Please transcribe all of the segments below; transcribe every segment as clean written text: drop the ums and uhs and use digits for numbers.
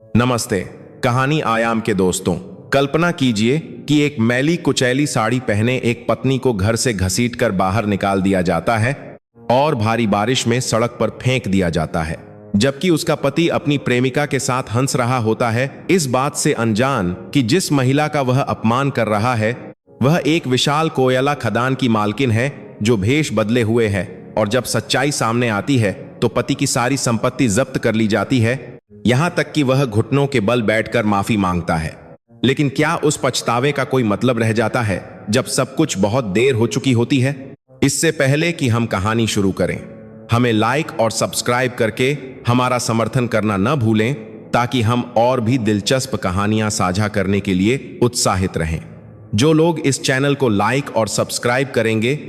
नमस्ते। कहानी आयाम के दोस्तों, कल्पना कीजिए कि एक मैली कुचैली साड़ी पहने एक पत्नी को घर से घसीटकर बाहर निकाल दिया जाता है और भारी बारिश में सड़क पर फेंक दिया जाता है, जबकि उसका पति अपनी प्रेमिका के साथ हंस रहा होता है, इस बात से अनजान कि जिस महिला का वह अपमान कर रहा है वह एक विशाल कोयला खदान की मालकिन है जो भेष बदले हुए है। और जब सच्चाई सामने आती है तो पति की सारी संपत्ति जब्त कर ली जाती है, यहां तक कि वह घुटनों के बल बैठकर माफी मांगता है। लेकिन क्या उस पछतावे का कोई मतलब रह जाता है जब सब कुछ बहुत देर हो चुकी होती है? इससे पहले कि हम कहानी शुरू करें, हमें लाइक और सब्सक्राइब करके हमारा समर्थन करना न भूलें ताकि हम और भी दिलचस्प कहानियां साझा करने के लिए उत्साहित रहें। जो लोग इस चैनल को लाइक और सब्सक्राइब करेंगे,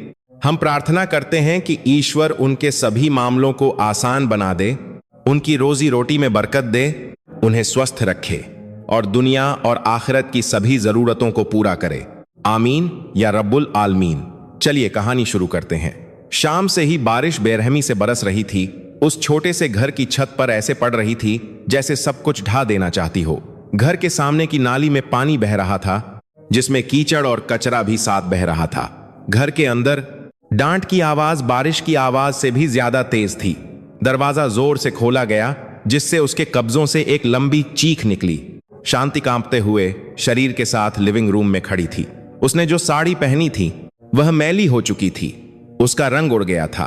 हम प्रार्थना करते हैं कि ईश्वर उनके सभी मामलों को आसान बना दे, उनकी रोजी रोटी में बरकत दे, उन्हें स्वस्थ रखे और दुनिया और आखिरत की सभी जरूरतों को पूरा करे। आमीन या रब्बुल आलमीन। चलिए कहानी शुरू करते हैं। शाम से ही बारिश बेरहमी से बरस रही थी। उस छोटे से घर की छत पर ऐसे पड़ रही थी जैसे सब कुछ ढा देना चाहती हो। घर के सामने की नाली में पानी बह रहा था, जिसमें कीचड़ और कचरा भी साथ बह रहा था। घर के अंदर डांट की आवाज बारिश की आवाज से भी ज्यादा तेज थी। दरवाजा जोर से खोला गया, जिससे उसके कब्जों से एक लंबी चीख निकली। शांति कांपते हुए शरीर के साथ लिविंग रूम में खड़ी थी। उसने जो साड़ी पहनी थी वह मैली हो चुकी थी, उसका रंग उड़ गया था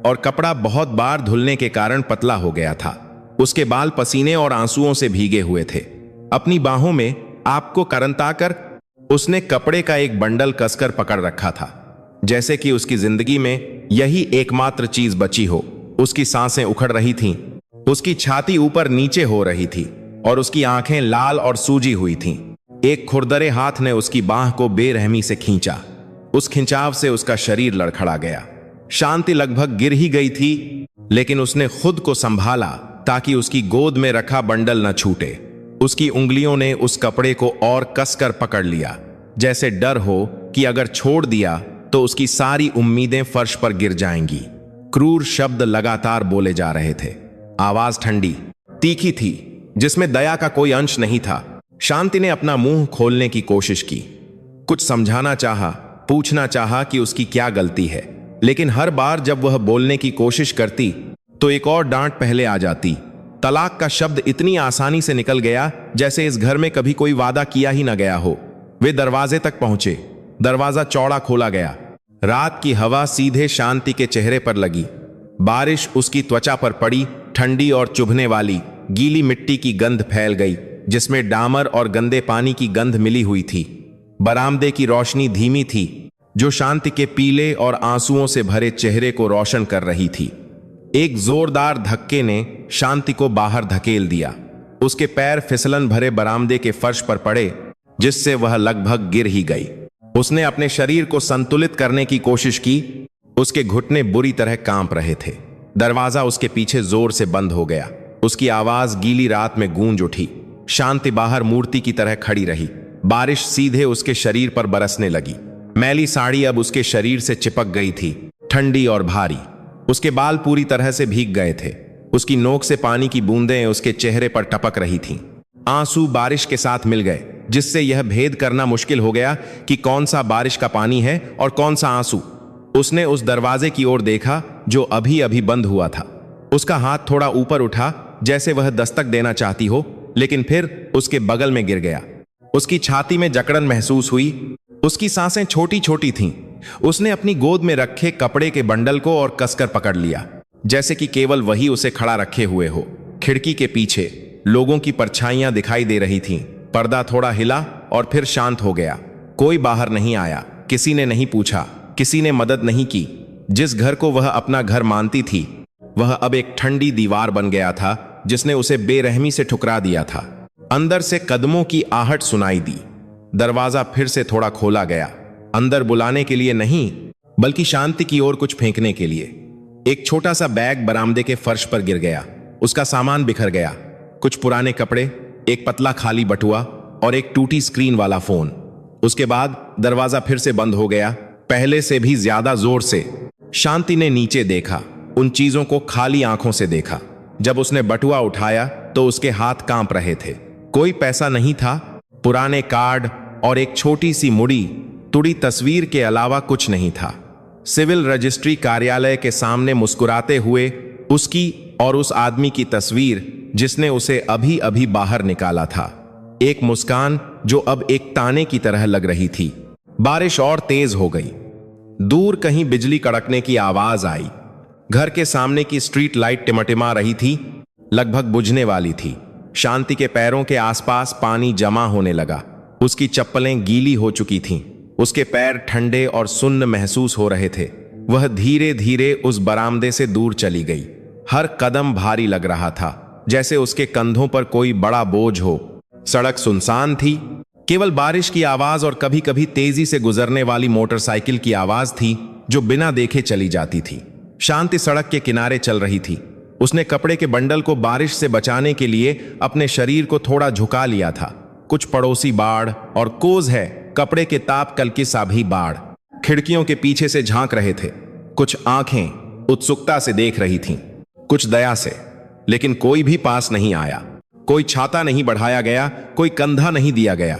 और कपड़ा बहुत बार धुलने के कारण पतला हो गया था। उसके बाल पसीने और आंसुओं से भीगे हुए थे। अपनी बाहों में आपको करंताकर उसने कपड़े का एक बंडल कसकर पकड़ रखा था, जैसे कि उसकी जिंदगी में यही एकमात्र चीज बची हो। उसकी सांसें उखड़ रही थीं, उसकी छाती ऊपर नीचे हो रही थी और उसकी आंखें लाल और सूजी हुई थीं। एक खुरदरे हाथ ने उसकी बाह को बेरहमी से खींचा। उस खिंचाव से उसका शरीर लड़खड़ा गया। शांति लगभग गिर ही गई थी, लेकिन उसने खुद को संभाला ताकि उसकी गोद में रखा बंडल न छूटे। उसकी उंगलियों ने उस कपड़े को और कसकर पकड़ लिया, जैसे डर हो कि अगर छोड़ दिया तो उसकी सारी उम्मीदें फर्श पर गिर जाएंगी। क्रूर शब्द लगातार बोले जा रहे थे। आवाज ठंडी, तीखी थी, जिसमें दया का कोई अंश नहीं था। शांति ने अपना मुंह खोलने की कोशिश की, कुछ समझाना चाहा, पूछना चाहा कि उसकी क्या गलती है, लेकिन हर बार जब वह बोलने की कोशिश करती तो एक और डांट पहले आ जाती। तलाक का शब्द इतनी आसानी से निकल गया जैसे इस घर में कभी कोई वादा किया ही न गया हो। वे दरवाजे तक पहुंचे। दरवाजा चौड़ा खोला गया। रात की हवा सीधे शांति के चेहरे पर लगी। बारिश उसकी त्वचा पर पड़ी। ठंडी और चुभने वाली गीली मिट्टी की गंध फैल गई, जिसमें डामर और गंदे पानी की गंध मिली हुई थी। बरामदे की रोशनी धीमी थी, जो शांति के पीले और आंसुओं से भरे चेहरे को रोशन कर रही थी। एक जोरदार धक्के ने शांति को बाहर धकेल दिया। उसके पैर फिसलन भरे बरामदे के फर्श पर पड़े, जिससे वह लगभग गिर ही गई। उसने अपने शरीर को संतुलित करने की कोशिश की। उसके घुटने बुरी तरह कांप रहे थे। दरवाजा उसके पीछे जोर से बंद हो गया। उसकी आवाज गीली रात में गूंज उठी। शांति बाहर मूर्ति की तरह खड़ी रही। बारिश सीधे उसके शरीर पर बरसने लगी। मैली साड़ी अब उसके शरीर से चिपक गई थी, ठंडी और भारी। उसके बाल पूरी तरह से भीग गए थे। उसकी नोक से पानी की बूंदें उसके चेहरे पर टपक रही थीं। आंसू बारिश के साथ मिल गए, जिससे यह भेद करना मुश्किल हो गया कि कौन सा बारिश का पानी है और कौन सा आंसू। उसने उस दरवाजे की ओर देखा जो अभी अभी बंद हुआ था। उसका हाथ थोड़ा ऊपर उठा, जैसे वह दस्तक देना चाहती हो, लेकिन फिर उसके बगल में गिर गया। उसकी छाती में जकड़न महसूस हुई। उसकी सांसें छोटी छोटी थीं। उसने अपनी गोद में रखे कपड़े के बंडल को और कसकर पकड़ लिया, जैसे कि केवल वही उसे खड़ा रखे हुए हो। खिड़की के पीछे लोगों की परछाइयां दिखाई दे रही थीं। पर्दा थोड़ा हिला और फिर शांत हो गया। कोई बाहर नहीं आया। किसी ने नहीं पूछा, किसी ने मदद नहीं की। जिस घर को वह अपना घर मानती थी, वह अब एक ठंडी दीवार बन गया था, जिसने उसे बेरहमी से ठुकरा दिया था। अंदर से कदमों की आहट सुनाई दी। दरवाजा फिर से थोड़ा खोला गया, अंदर बुलाने के लिए नहीं, बल्कि शांति की ओर कुछ फेंकने के लिए। एक छोटा सा बैग बरामदे के फर्श पर गिर गया। उसका सामान बिखर गया। कुछ पुराने कपड़े, एक पतला खाली बटुआ और एक टूटी स्क्रीन वाला फोन। उसके बाद दरवाजा फिर से बंद हो गया, पहले से भी ज्यादा जोर से। शांति ने नीचे देखा, उन चीजों को खाली आंखों से देखा। जब उसने बटुआ उठाया तो उसके हाथ कांप रहे थे। कोई पैसा नहीं था, पुराने कार्ड और एक छोटी सी मुड़ी तुड़ी तस्वीर के अलावा कुछ नहीं था। सिविल रजिस्ट्री कार्यालय के सामने मुस्कुराते हुए उसकी और उस आदमी की तस्वीर जिसने उसे अभी अभी बाहर निकाला था। एक मुस्कान जो अब एक ताने की तरह लग रही थी। बारिश और तेज हो गई। दूर कहीं बिजली कड़कने की आवाज आई। घर के सामने की स्ट्रीट लाइट टिमटिमा रही थी, लगभग बुझने वाली थी। शांति के पैरों के आसपास पानी जमा होने लगा। उसकी चप्पलें गीली हो चुकी थीं। उसके पैर ठंडे और सुन्न महसूस हो रहे थे। वह धीरे धीरे उस बरामदे से दूर चली गई। हर कदम भारी लग रहा था, जैसे उसके कंधों पर कोई बड़ा बोझ हो। सड़क सुनसान थी, केवल बारिश की आवाज और कभी कभी तेजी से गुजरने वाली मोटरसाइकिल की आवाज थी जो बिना देखे चली जाती थी। शांति सड़क के किनारे चल रही थी। उसने कपड़े के बंडल को बारिश से बचाने के लिए अपने शरीर को थोड़ा झुका लिया था। कुछ पड़ोसी बाढ़ और कोज है कपड़े के ताप कल की साभी बाढ़ खिड़कियों के पीछे से झांक रहे थे। कुछ आंखें उत्सुकता से देख रही थीं, कुछ दया से, लेकिन कोई भी पास नहीं आया। कोई छाता नहीं बढ़ाया गया, कोई कंधा नहीं दिया गया।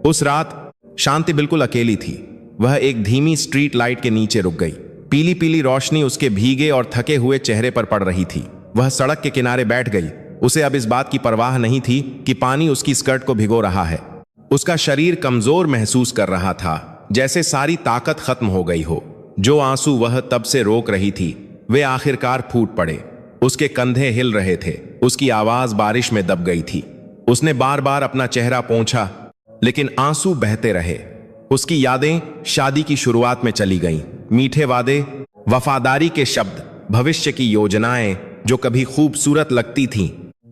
उस रात शांति बिल्कुल अकेली थी। वह एक धीमी स्ट्रीट लाइट के नीचे रुक गई। पीली पीली रोशनी उसके भीगे और थके हुए चेहरे पर पड़ रही थी। वह सड़क के किनारे बैठ गई। उसे अब इस बात की परवाह नहीं थी कि पानी उसकी स्कर्ट को भिगो रहा है। उसका शरीर कमजोर महसूस कर रहा था, जैसे सारी ताकत खत्म हो गई हो। जो आंसू वह तब से रोक रही थी वे आखिरकार फूट पड़े। उसके कंधे हिल रहे थे, उसकी आवाज बारिश में दब गई थी। उसने बार बार अपना चेहरा पोंछा, लेकिन आंसू बहते रहे। उसकी यादें शादी की शुरुआत में चली गईं। मीठे वादे, वफादारी के शब्द, भविष्य की योजनाएं जो कभी खूबसूरत लगती थीं,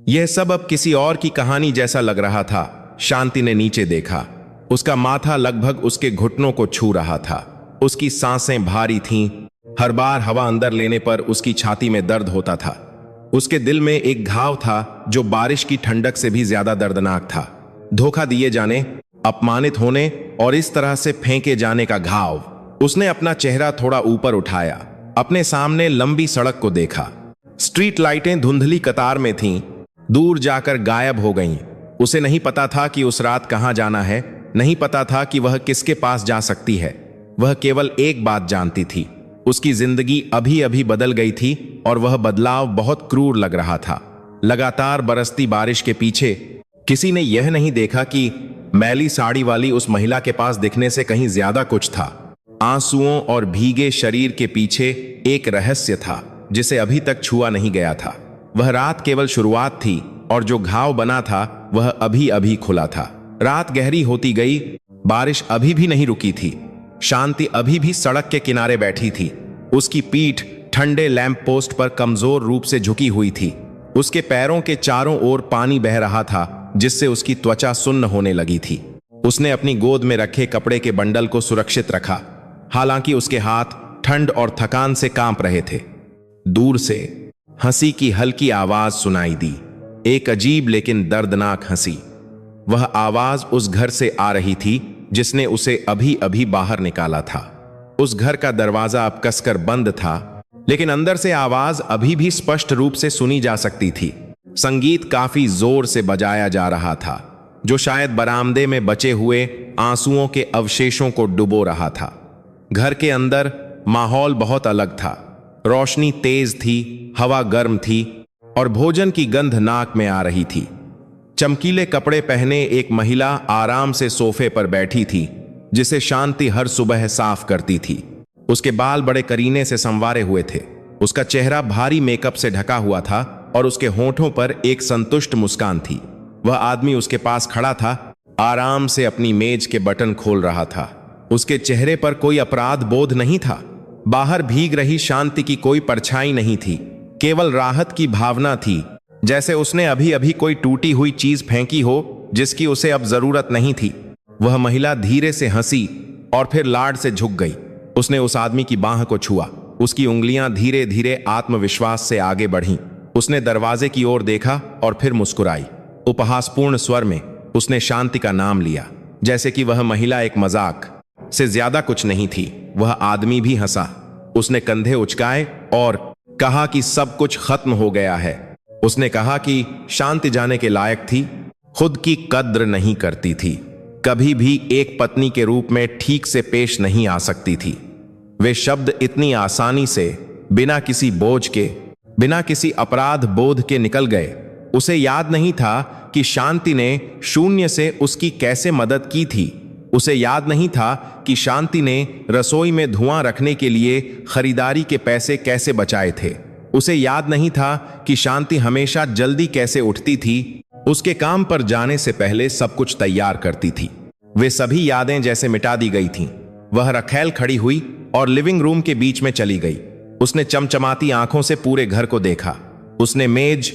यह सब अब किसी और की कहानी जैसा लग रहा था। शांति ने नीचे देखा। उसका माथा लगभग उसके घुटनों को छू रहा था। उसकी सांसें भारी थीं। हर बार हवा अंदर लेने पर उसकी छाती में दर्द होता था। उसके दिल में एक घाव था जो बारिश की ठंडक से भी ज्यादा दर्दनाक था। धोखा दिए जाने, अपमानित होने और इस तरह से फेंके जाने का घाव। उसने अपना चेहरा थोड़ा ऊपर उठाया, अपने सामने लंबी सड़क को देखा। स्ट्रीट लाइटें धुंधली कतार में थीं, दूर जाकर गायब हो गईं। उसे नहीं पता था कि उस रात कहां जाना है, नहीं पता था कि वह किसके पास जा सकती है। वह केवल एक बात जानती थी, उसकी जिंदगी अभी अभी बदल गई थी और वह बदलाव बहुत क्रूर लग रहा था। लगातार बरसती बारिश के पीछे किसी ने यह नहीं देखा कि मैली साड़ी वाली उस महिला के पास दिखने से कहीं ज्यादा कुछ था। आंसुओं और भीगे शरीर के पीछे एक रहस्य था जिसे अभी तक छुआ नहीं गया था। वह रात केवल शुरुआत थी और जो घाव बना था वह अभी अभी खुला था। रात गहरी होती गई, बारिश अभी भी नहीं रुकी थी। शांति अभी भी सड़क के किनारे बैठी थी। उसकी पीठ ठंडे लैंप पोस्ट पर कमजोर रूप से झुकी हुई थी। उसके पैरों के चारों ओर पानी बह रहा था, जिससे उसकी त्वचा सुन्न होने लगी थी। उसने अपनी गोद में रखे कपड़े के बंडल को सुरक्षित रखा, हालांकि उसके हाथ ठंड और थकान से कांप रहे थे। दूर से हंसी की हल्की आवाज सुनाई दी, एक अजीब लेकिन दर्दनाक हंसी। वह आवाज उस घर से आ रही थी जिसने उसे अभी अभी बाहर निकाला था। उस घर का दरवाजा अब कसकर बंद था, लेकिन अंदर से आवाज अभी भी स्पष्ट रूप से सुनी जा सकती थी। संगीत काफी जोर से बजाया जा रहा था, जो शायद बरामदे में बचे हुए आंसुओं के अवशेषों को डुबो रहा था। घर के अंदर माहौल बहुत अलग था। रोशनी तेज थी, हवा गर्म थी और भोजन की गंध नाक में आ रही थी। चमकीले कपड़े पहने एक महिला आराम से सोफे पर बैठी थी, जिसे शांति हर सुबह साफ करती थी। उसके बाल बड़े करीने से संवारे हुए थे। उसका चेहरा भारी मेकअप से ढका हुआ था और उसके होठों पर एक संतुष्ट मुस्कान थी। वह आदमी उसके पास खड़ा था, आराम से अपनी मेज के बटन खोल रहा था। उसके चेहरे पर कोई अपराध बोध नहीं था। बाहर भीग रही शांति की कोई परछाई नहीं थी, केवल राहत की भावना थी, जैसे उसने अभी अभी कोई टूटी हुई चीज फेंकी हो जिसकी उसे अब जरूरत नहीं थी। वह महिला धीरे से हंसी और फिर लाड से झुक गई। उसने उस आदमी की बाह को छुआ। उसकी उंगलियां धीरे धीरे आत्मविश्वास से आगे बढ़ीं। उसने दरवाजे की ओर देखा और फिर मुस्कुराई। उपहासपूर्ण स्वर में उसने शांति का नाम लिया, जैसे कि वह महिला एक मजाक से ज्यादा कुछ नहीं थी। वह आदमी भी हंसा। उसने कंधे उचकाए और कहा कि सब कुछ खत्म हो गया है। उसने कहा कि शांति जाने के लायक थी, खुद की कद्र नहीं करती थी, कभी भी एक पत्नी के रूप में ठीक से पेश नहीं आ सकती थी। वे शब्द इतनी आसानी से, बिना किसी बोझ के, बिना किसी अपराध बोध के निकल गए। उसे याद नहीं था कि शांति ने शून्य से उसकी कैसे मदद की थी। उसे याद नहीं था कि शांति ने रसोई में धुआं रखने के लिए खरीदारी के पैसे कैसे बचाए थे। उसे याद नहीं था कि शांति हमेशा जल्दी कैसे उठती थी, उसके काम पर जाने से पहले सब कुछ तैयार करती थी। वे सभी यादें जैसे मिटा दी गई थीं। वह रखैल खड़ी हुई और लिविंग रूम के बीच में चली गई। उसने चमचमाती आंखों से पूरे घर को देखा। उसने मेज,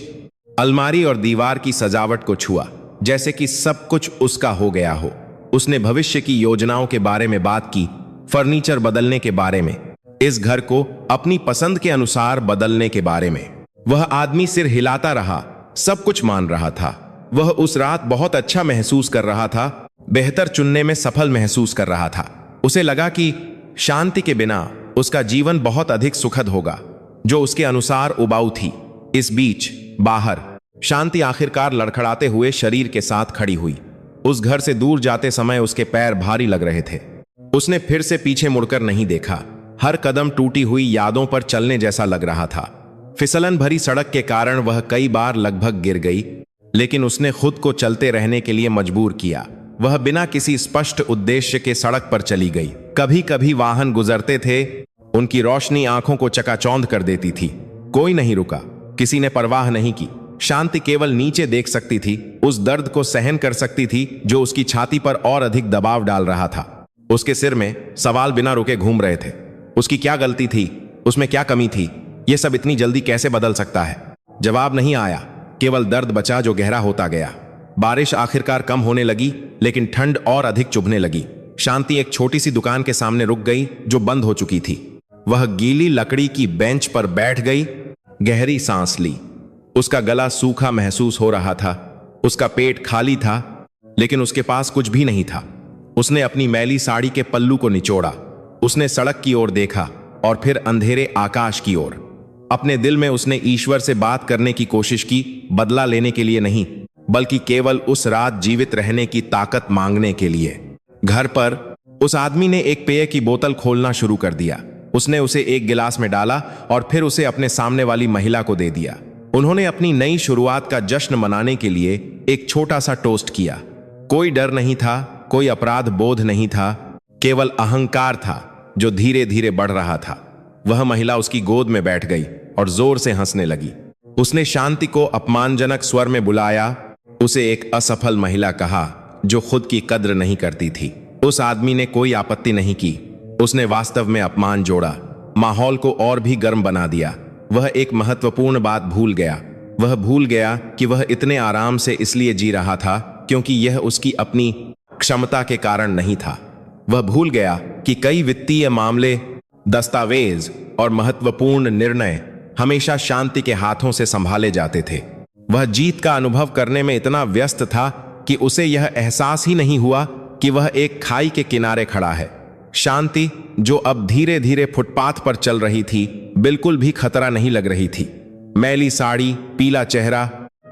अलमारी और दीवार की सजावट को छुआ, जैसे कि सब कुछ उसका हो गया हो। उसने भविष्य की योजनाओं के बारे में बात की, फर्नीचर बदलने के बारे में, इस घर को अपनी पसंद के अनुसार बदलने के बारे में। वह आदमी सिर हिलाता रहा, सब कुछ मान रहा था। वह उस रात बहुत अच्छा महसूस कर रहा था, बेहतर चुनने में सफल महसूस कर रहा था। उसे लगा कि शांति के बिना उसका जीवन बहुत अधिक सुखद होगा, जो उसके अनुसार उबाऊ थी। इस बीच बाहर शांति आखिरकार लड़खड़ाते हुए शरीर के साथ खड़ी हुई। उस घर से दूर जाते समय उसके पैर भारी लग रहे थे। उसने फिर से पीछे मुड़कर नहीं देखा। हर कदम टूटी हुई यादों पर चलने जैसा लग रहा था। फिसलन भरी सड़क के कारण वह कई बार लगभग गिर गई, लेकिन उसने खुद को चलते रहने के लिए मजबूर किया। वह बिना किसी स्पष्ट उद्देश्य के सड़क पर चली गई। कभी कभी वाहन गुजरते थे, उनकी रोशनी आंखों को चकाचौंध कर देती थी। कोई नहीं रुका, किसी ने परवाह नहीं की। शांति केवल नीचे देख सकती थी, उस दर्द को सहन कर सकती थी जो उसकी छाती पर और अधिक दबाव डाल रहा था। उसके सिर में सवाल बिना रुके घूम रहे थे। उसकी क्या गलती थी? उसमें क्या कमी थी? यह सब इतनी जल्दी कैसे बदल सकता है? जवाब नहीं आया, केवल दर्द बचा जो गहरा होता गया। बारिश आखिरकार कम होने लगी, लेकिन ठंड और अधिक चुभने लगी। शांति एक छोटी सी दुकान के सामने रुक गई जो बंद हो चुकी थी। वह गीली लकड़ी की बेंच पर बैठ गई, गहरी सांस ली। उसका गला सूखा महसूस हो रहा था। उसका पेट खाली था, लेकिन उसके पास कुछ भी नहीं था। उसने अपनी मैली साड़ी के पल्लू को निचोड़ा। उसने सड़क की ओर देखा और फिर अंधेरे आकाश की ओर। अपने दिल में उसने ईश्वर से बात करने की कोशिश की, बदला लेने के लिए नहीं, बल्कि केवल उस रात जीवित रहने की ताकत मांगने के लिए। घर पर उस आदमी ने एक पेय की बोतल खोलना शुरू कर दिया। उसने उसे एक गिलास में डाला और फिर उसे अपने सामने वाली महिला को दे दिया। उन्होंने अपनी नई शुरुआत का जश्न मनाने के लिए एक छोटा सा टोस्ट किया। कोई डर नहीं था, कोई अपराध बोध नहीं था, केवल अहंकार था जो धीरे धीरे बढ़ रहा था। वह महिला उसकी गोद में बैठ गई और जोर से हंसने लगी। उसने शांति को अपमानजनक स्वर में बुलाया, उसे एक असफल महिला कहा जो खुद की कद्र नहीं करती थी। उस आदमी ने कोई आपत्ति नहीं की। उसने वास्तव में अपमान जोड़ा, माहौल को और भी गर्म बना दिया। वह एक महत्वपूर्ण बात भूल गया। वह भूल गया कि वह इतने आराम से इसलिए जी रहा था क्योंकि यह उसकी अपनी क्षमता के कारण नहीं था। वह भूल गया कि कई वित्तीय मामले, दस्तावेज और महत्वपूर्ण निर्णय हमेशा शांति के हाथों से संभाले जाते थे। वह जीत का अनुभव करने में इतना व्यस्त था कि उसे यह एहसास ही नहीं हुआ कि वह एक खाई के किनारे खड़ा है। शांति, जो अब धीरे धीरे फुटपाथ पर चल रही थी, बिल्कुल भी खतरा नहीं लग रही थी। मैली साड़ी, पीला चेहरा,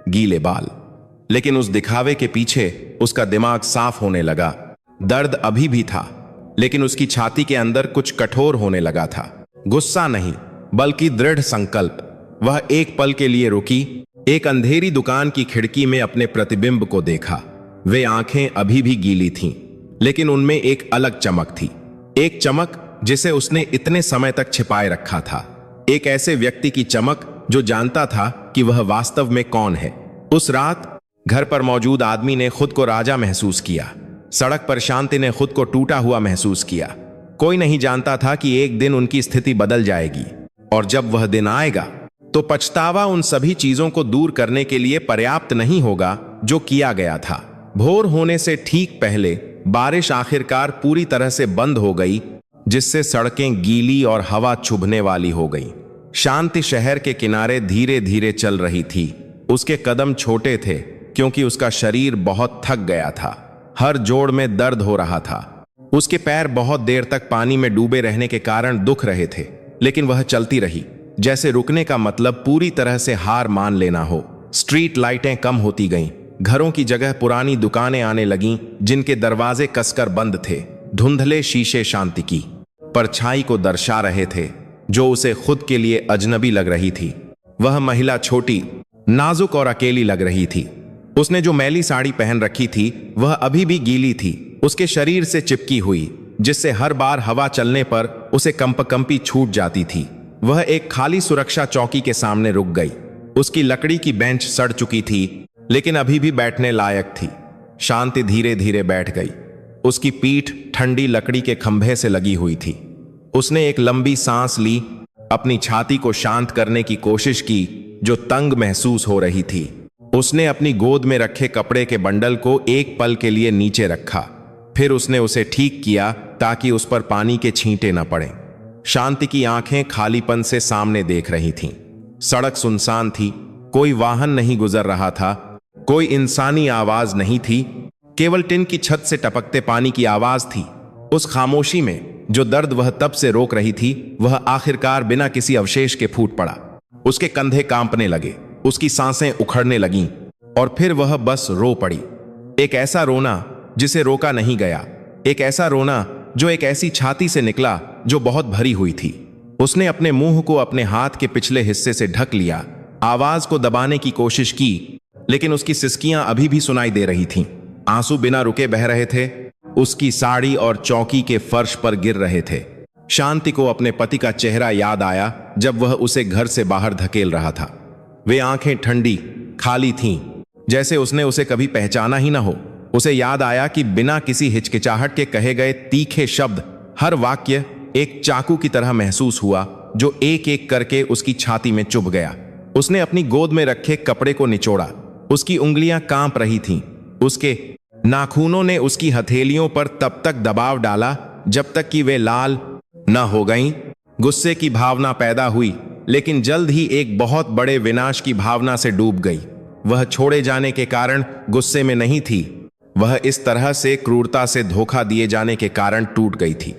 गीले बाल, लेकिन उस दिखावे के पीछे उसका दिमाग साफ होने लगा। दर्द अभी भी था, लेकिन उसकी छाती के अंदर कुछ कठोर होने लगा था। गुस्सा नहीं, बल्कि दृढ़ संकल्प। वह एक पल के लिए रुकी, एक अंधेरी दुकान की खिड़की में अपने प्रतिबिंब को देखा। वे आंखें अभी भी गीली थीं, लेकिन उनमें एक अलग चमक थी। एक चमक जिसे उसने इतने समय तक छिपाए रखा था। एक ऐसे व्यक्ति की चमक जो जानता था कि वह वास्तव में कौन है। उस रात घर पर मौजूद आदमी ने खुद को राजा महसूस किया। सड़क पर शांति ने खुद को टूटा हुआ महसूस किया। कोई नहीं जानता था कि एक दिन उनकी स्थिति बदल जाएगी, और जब वह दिन आएगा तो पछतावा उन सभी चीजों को दूर करने के लिए पर्याप्त नहीं होगा जो किया गया था। भोर होने से ठीक पहले बारिश आखिरकार पूरी तरह से बंद हो गई, जिससे सड़कें गीली और हवा चुभने वाली हो गई। शांति शहर के किनारे धीरे धीरे चल रही थी। उसके कदम छोटे थे क्योंकि उसका शरीर बहुत थक गया था। हर जोड़ में दर्द हो रहा था। उसके पैर बहुत देर तक पानी में डूबे रहने के कारण दुख रहे थे, लेकिन वह चलती रही। जैसे रुकने का मतलब पूरी तरह से हार मान लेना हो। स्ट्रीट लाइटें कम होती गईं, घरों की जगह पुरानी दुकानें आने लगीं जिनके दरवाजे कसकर बंद थे। धुंधले शीशे शांति की परछाई को दर्शा रहे थे, जो उसे खुद के लिए अजनबी लग रही थी। वह महिला छोटी, नाजुक और अकेली लग रही थी। उसने जो मैली साड़ी पहन रखी थी वह अभी भी गीली थी, उसके शरीर से चिपकी हुई, जिससे हर बार हवा चलने पर उसे कंपकंपी छूट जाती थी। वह एक खाली सुरक्षा चौकी के सामने रुक गई। उसकी लकड़ी की बेंच सड़ चुकी थी, लेकिन अभी भी बैठने लायक थी। शांति धीरे धीरे बैठ गई। उसकी पीठ ठंडी लकड़ी के खंभे से लगी हुई थी। उसने एक लंबी सांस ली, अपनी छाती को शांत करने की कोशिश की जो तंग महसूस हो रही थी। उसने अपनी गोद में रखे कपड़े के बंडल को एक पल के लिए नीचे रखा, फिर उसने उसे ठीक किया ताकि उस पर पानी के छींटे न पड़ें। शांति की आंखें खालीपन से सामने देख रही थीं। सड़क सुनसान थी, कोई वाहन नहीं गुजर रहा था, कोई इंसानी आवाज नहीं थी, केवल टिन की छत से टपकते पानी की आवाज थी। उस खामोशी में जो दर्द वह तब से रोक रही थी, वह आखिरकार बिना किसी अवशेष के फूट पड़ा। उसके कंधे कांपने लगे, उसकी सांसें उखड़ने लगीं और फिर वह बस रो पड़ी। एक ऐसा रोना जिसे रोका नहीं गया, एक ऐसा रोना जो एक ऐसी छाती से निकला जो बहुत भरी हुई थी। उसने अपने मुंह को अपने हाथ के पिछले हिस्से से ढक लिया, आवाज को दबाने की कोशिश की, लेकिन उसकी सिसकियां अभी भी सुनाई दे रही थीं। आंसू बिना रुके बह रहे थे, उसकी साड़ी और चौकी के फर्श पर गिर रहे थे। शांति को अपने पति का चेहरा याद आया जब वह उसे घर से बाहर धकेल रहा था। वे आंखें ठंडी, खाली थीं, जैसे उसने उसे कभी पहचाना ही न हो। उसे याद आया कि बिना किसी हिचकिचाहट के कहे गए तीखे शब्द, हर वाक्य एक चाकू की तरह महसूस हुआ जो एक एक करके उसकी छाती में चुभ गया। उसने अपनी गोद में रखे कपड़े को निचोड़ा। उसकी उंगलियां कांप रही थीं। उसके नाखूनों ने उसकी हथेलियों पर तब तक दबाव डाला जब तक कि वे लाल न हो गईं। गुस्से की भावना पैदा हुई, लेकिन जल्द ही एक बहुत बड़े विनाश की भावना से डूब गई। वह छोड़े जाने के कारण गुस्से में नहीं थी, वह इस तरह से क्रूरता से धोखा दिए जाने के कारण टूट गई थी।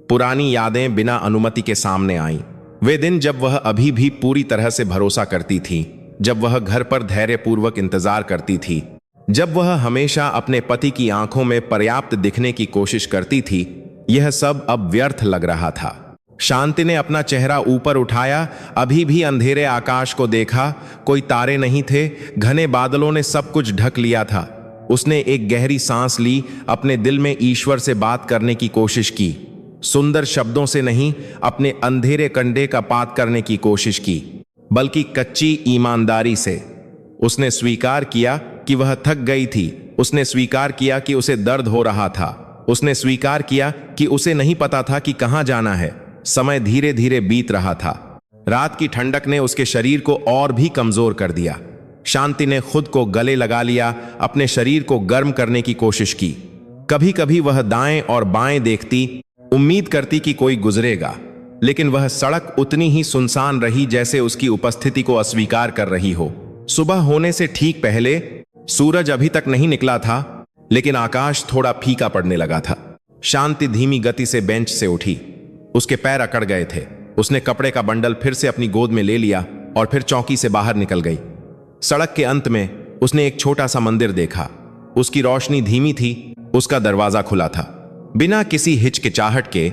पुरानी यादें बिना अनुमति के सामने आईं। वे दिन जब वह अभी भी पूरी तरह से भरोसा करती थी, जब वह घर पर धैर्यपूर्वक इंतजार करती थी, जब वह हमेशा अपने पति की आंखों में पर्याप्त दिखने की कोशिश करती थी। यह सब अब व्यर्थ लग रहा था। शांति ने अपना चेहरा ऊपर उठाया, अभी भी अंधेरे आकाश को देखा। कोई तारे नहीं थे, घने बादलों ने सब कुछ ढक लिया था। उसने एक गहरी सांस ली, अपने दिल में ईश्वर से बात करने की कोशिश की। सुंदर शब्दों से नहीं, अपने अंधेरे कंधे का पात करने की कोशिश की, बल्कि कच्ची ईमानदारी से। उसने स्वीकार किया कि वह थक गई थी। उसने स्वीकार किया कि उसे दर्द हो रहा था। उसने स्वीकार किया कि उसे नहीं पता था कि कहां जाना है। समय धीरे धीरे बीत रहा था। रात की ठंडक ने उसके शरीर को और भी कमजोर कर दिया। शांति ने खुद को गले लगा लिया, अपने शरीर को गर्म करने की कोशिश की। कभी कभी वह दाएं और बाएं देखती, उम्मीद करती कि कोई गुजरेगा, लेकिन वह सड़क उतनी ही सुनसान रही जैसे उसकी उपस्थिति को अस्वीकार कर रही हो। सुबह होने से ठीक पहले सूरज अभी तक नहीं निकला था, लेकिन आकाश थोड़ा फीका पड़ने लगा था। शांति धीमी गति से बेंच से उठी। उसके पैर अकड़ गए थे। उसने कपड़े का बंडल फिर से अपनी गोद में ले लिया और फिर चौकी से बाहर निकल गई। सड़क के अंत में उसने एक छोटा सा मंदिर देखा। उसकी रोशनी धीमी थी, उसका दरवाजा खुला था। बिना किसी हिचकिचाहट के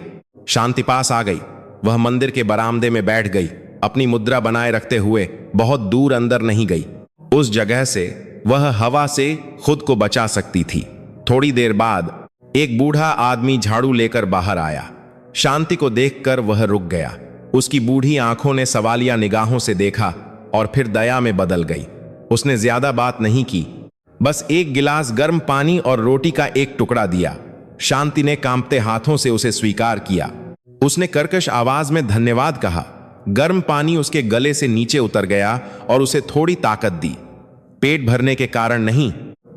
शांति पास आ गई। वह मंदिर के बरामदे में बैठ गई, अपनी मुद्रा बनाए रखते हुए बहुत दूर अंदर नहीं गई। उस जगह से वह हवा से खुद को बचा सकती थी। थोड़ी देर बाद एक बूढ़ा आदमी झाड़ू लेकर बाहर आया। शांति को देखकर वह रुक गया। उसकी बूढ़ी आंखों ने सवालिया निगाहों से देखा और फिर दया में बदल गई। उसने ज्यादा बात नहीं की, बस एक गिलास गर्म पानी और रोटी का एक टुकड़ा दिया। शांति ने कांपते हाथों से उसे स्वीकार किया। उसने कर्कश आवाज में धन्यवाद कहा। गर्म पानी उसके गले से नीचे उतर गया और उसे थोड़ी ताकत दी। पेट भरने के कारण नहीं,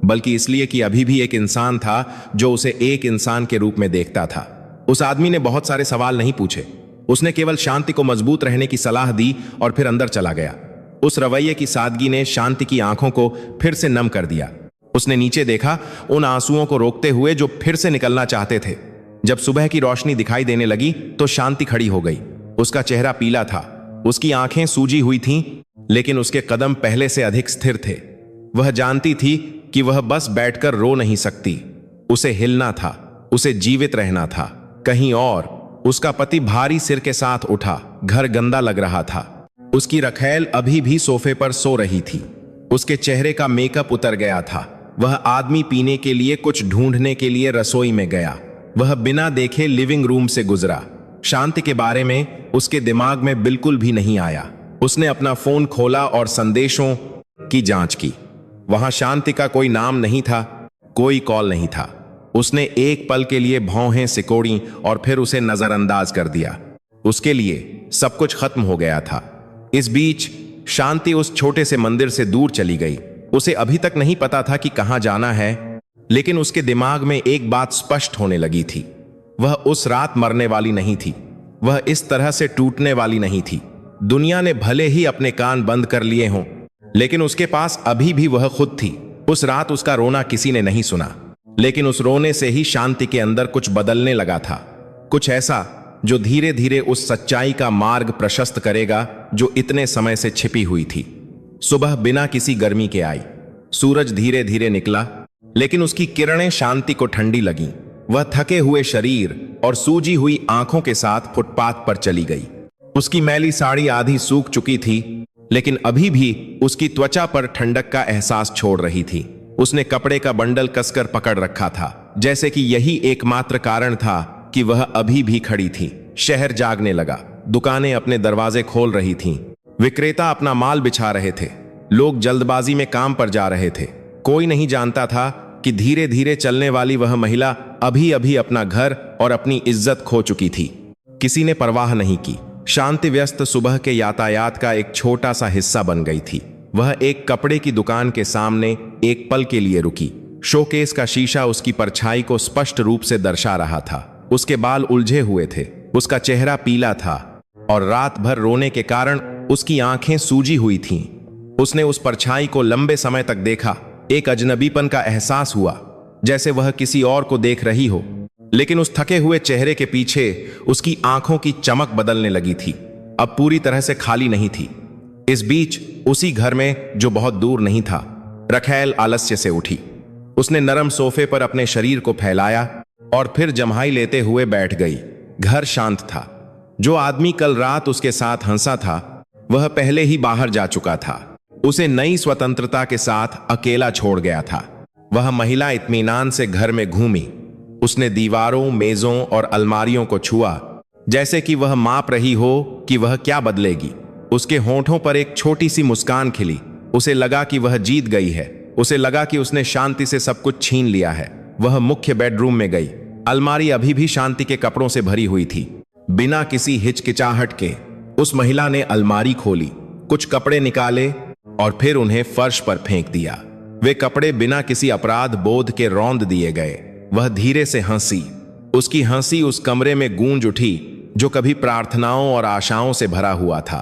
बल्कि इसलिए कि अभी भी एक इंसान था जो उसे एक इंसान के रूप में देखता था। उस आदमी ने बहुत सारे सवाल नहीं पूछे। उसने केवल शांति को मजबूत रहने की सलाह दी और फिर अंदर चला गया। उस रवैये की सादगी ने शांति की आंखों को फिर से नम कर दिया। उसने नीचे देखा, उन आंसुओं को रोकते हुए जो फिर से निकलना चाहते थे। जब सुबह की रोशनी दिखाई देने लगी तो शांति खड़ी हो गई। उसका चेहरा पीला था, उसकी आंखें सूजी हुई थीं, लेकिन उसके कदम पहले से अधिक स्थिर थे। वह जानती थी कि वह बस बैठकर रो नहीं सकती। उसे हिलना था, उसे जीवित रहना था। कहीं और उसका पति भारी सिर के साथ उठा। घर गंदा लग रहा था। उसकी रखैल अभी भी सोफे पर सो रही थी। उसके चेहरे का मेकअप उतर गया था। वह आदमी पीने के लिए कुछ ढूंढने के लिए रसोई में गया। वह बिना देखे लिविंग रूम से गुजरा। शांति के बारे में उसके दिमाग में बिल्कुल भी नहीं आया। उसने अपना फोन खोला और संदेशों की जांच की। वहां शांति का कोई नाम नहीं था, कोई कॉल नहीं था। उसने एक पल के लिए भौहें सिकोड़ी और फिर उसे नजरअंदाज कर दिया। उसके लिए सब कुछ खत्म हो गया था। इस बीच शांति उस छोटे से मंदिर से दूर चली गई। उसे अभी तक नहीं पता था कि कहां जाना है, लेकिन उसके दिमाग में एक बात स्पष्ट होने लगी थी। वह उस रात मरने वाली नहीं थी। वह इस तरह से टूटने वाली नहीं थी। दुनिया ने भले ही अपने कान बंद कर लिए हों, लेकिन उसके पास अभी भी वह खुद थी। उस रात उसका रोना किसी ने नहीं सुना, लेकिन उस रोने से ही शांति के अंदर कुछ बदलने लगा था। कुछ ऐसा जो धीरे धीरे उस सच्चाई का मार्ग प्रशस्त करेगा जो इतने समय से छिपी हुई थी। सुबह बिना किसी गर्मी के आई। सूरज धीरे धीरे निकला, लेकिन उसकी किरणें शांति को ठंडी लगीं। वह थके हुए शरीर और सूजी हुई आंखों के साथ फुटपाथ पर चली गई। उसकी मैली साड़ी आधी सूख चुकी थी, लेकिन अभी भी उसकी त्वचा पर ठंडक का एहसास छोड़ रही थी। उसने कपड़े का बंडल कसकर पकड़ रखा था, जैसे कि यही एकमात्र कारण था कि वह अभी भी खड़ी थी। शहर जागने लगा। दुकानें अपने दरवाजे खोल रही थीं। विक्रेता अपना माल बिछा रहे थे। लोग जल्दबाजी में काम पर जा रहे थे। कोई नहीं जानता था कि धीरे धीरे चलने वाली वह महिला अभी अभी अपना घर और अपनी इज्जत खो चुकी थी। किसी ने परवाह नहीं की। शांति व्यस्त सुबह के यातायात का एक छोटा सा हिस्सा बन गई थी। वह एक कपड़े की दुकान के सामने एक पल के लिए रुकी। शोकेस का शीशा उसकी परछाई को स्पष्ट रूप से दर्शा रहा था। उसके बाल उलझे हुए थे। उसका चेहरा पीला था और रात भर रोने के कारण उसकी आंखें सूजी हुई थीं। उसने उस परछाई को लंबे समय तक देखा। एक अजनबीपन का एहसास हुआ, जैसे वह किसी और को देख रही हो। लेकिन उस थके हुए चेहरे के पीछे उसकी आंखों की चमक बदलने लगी थी। अब पूरी तरह से खाली नहीं थी। इस बीच उसी घर में, जो बहुत दूर नहीं था, रखैल आलस्य से उठी। उसने नरम सोफे पर अपने शरीर को फैलाया और फिर जम्हाई लेते हुए बैठ गई। घर शांत था। जो आदमी कल रात उसके साथ हंसा था, वह पहले ही बाहर जा चुका था। उसे नई स्वतंत्रता के साथ अकेला छोड़ गया था। वह महिला इत्मीनान से घर में घूमी। उसने दीवारों, मेजों और अलमारियों को छुआ, जैसे कि वह माप रही हो कि वह क्या बदलेगी। उसके होंठों पर एक छोटी सी मुस्कान खिली। उसे लगा कि वह जीत गई है। उसे लगा कि उसने शांति से सब कुछ छीन लिया है। वह मुख्य बेडरूम में गई। अलमारी अभी भी शांति के कपड़ों से भरी हुई थी। बिना किसी हिचकिचाहट के उस महिला ने अलमारी खोली, कुछ कपड़े निकाले और फिर उन्हें फर्श पर फेंक दिया। वे कपड़े बिना किसी अपराध बोध के रौंद दिए गए। वह धीरे से हंसी। उसकी हंसी उस कमरे में गूंज उठी जो कभी प्रार्थनाओं और आशाओं से भरा हुआ था।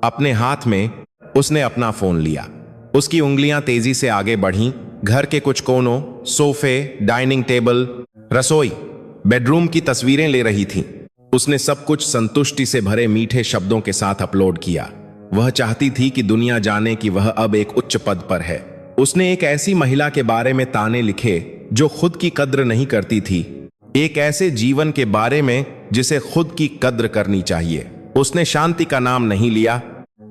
अपने हाथ में उसने अपना फोन लिया। उसकी उंगलियां तेजी से आगे बढ़ीं। घर के कुछ कोनों, सोफे, डाइनिंग टेबल, रसोई, बेडरूम की तस्वीरें ले रही थीं। उसने सब कुछ संतुष्टि से भरे मीठे शब्दों के साथ अपलोड किया। वह चाहती थी कि दुनिया जाने कि वह अब एक उच्च पद पर है। उसने एक ऐसी महिला के बारे में ताने लिखे जो खुद की कद्र नहीं करती थी, एक ऐसे जीवन के बारे में जिसे खुद की कद्र करनी चाहिए। उसने शांति का नाम नहीं लिया,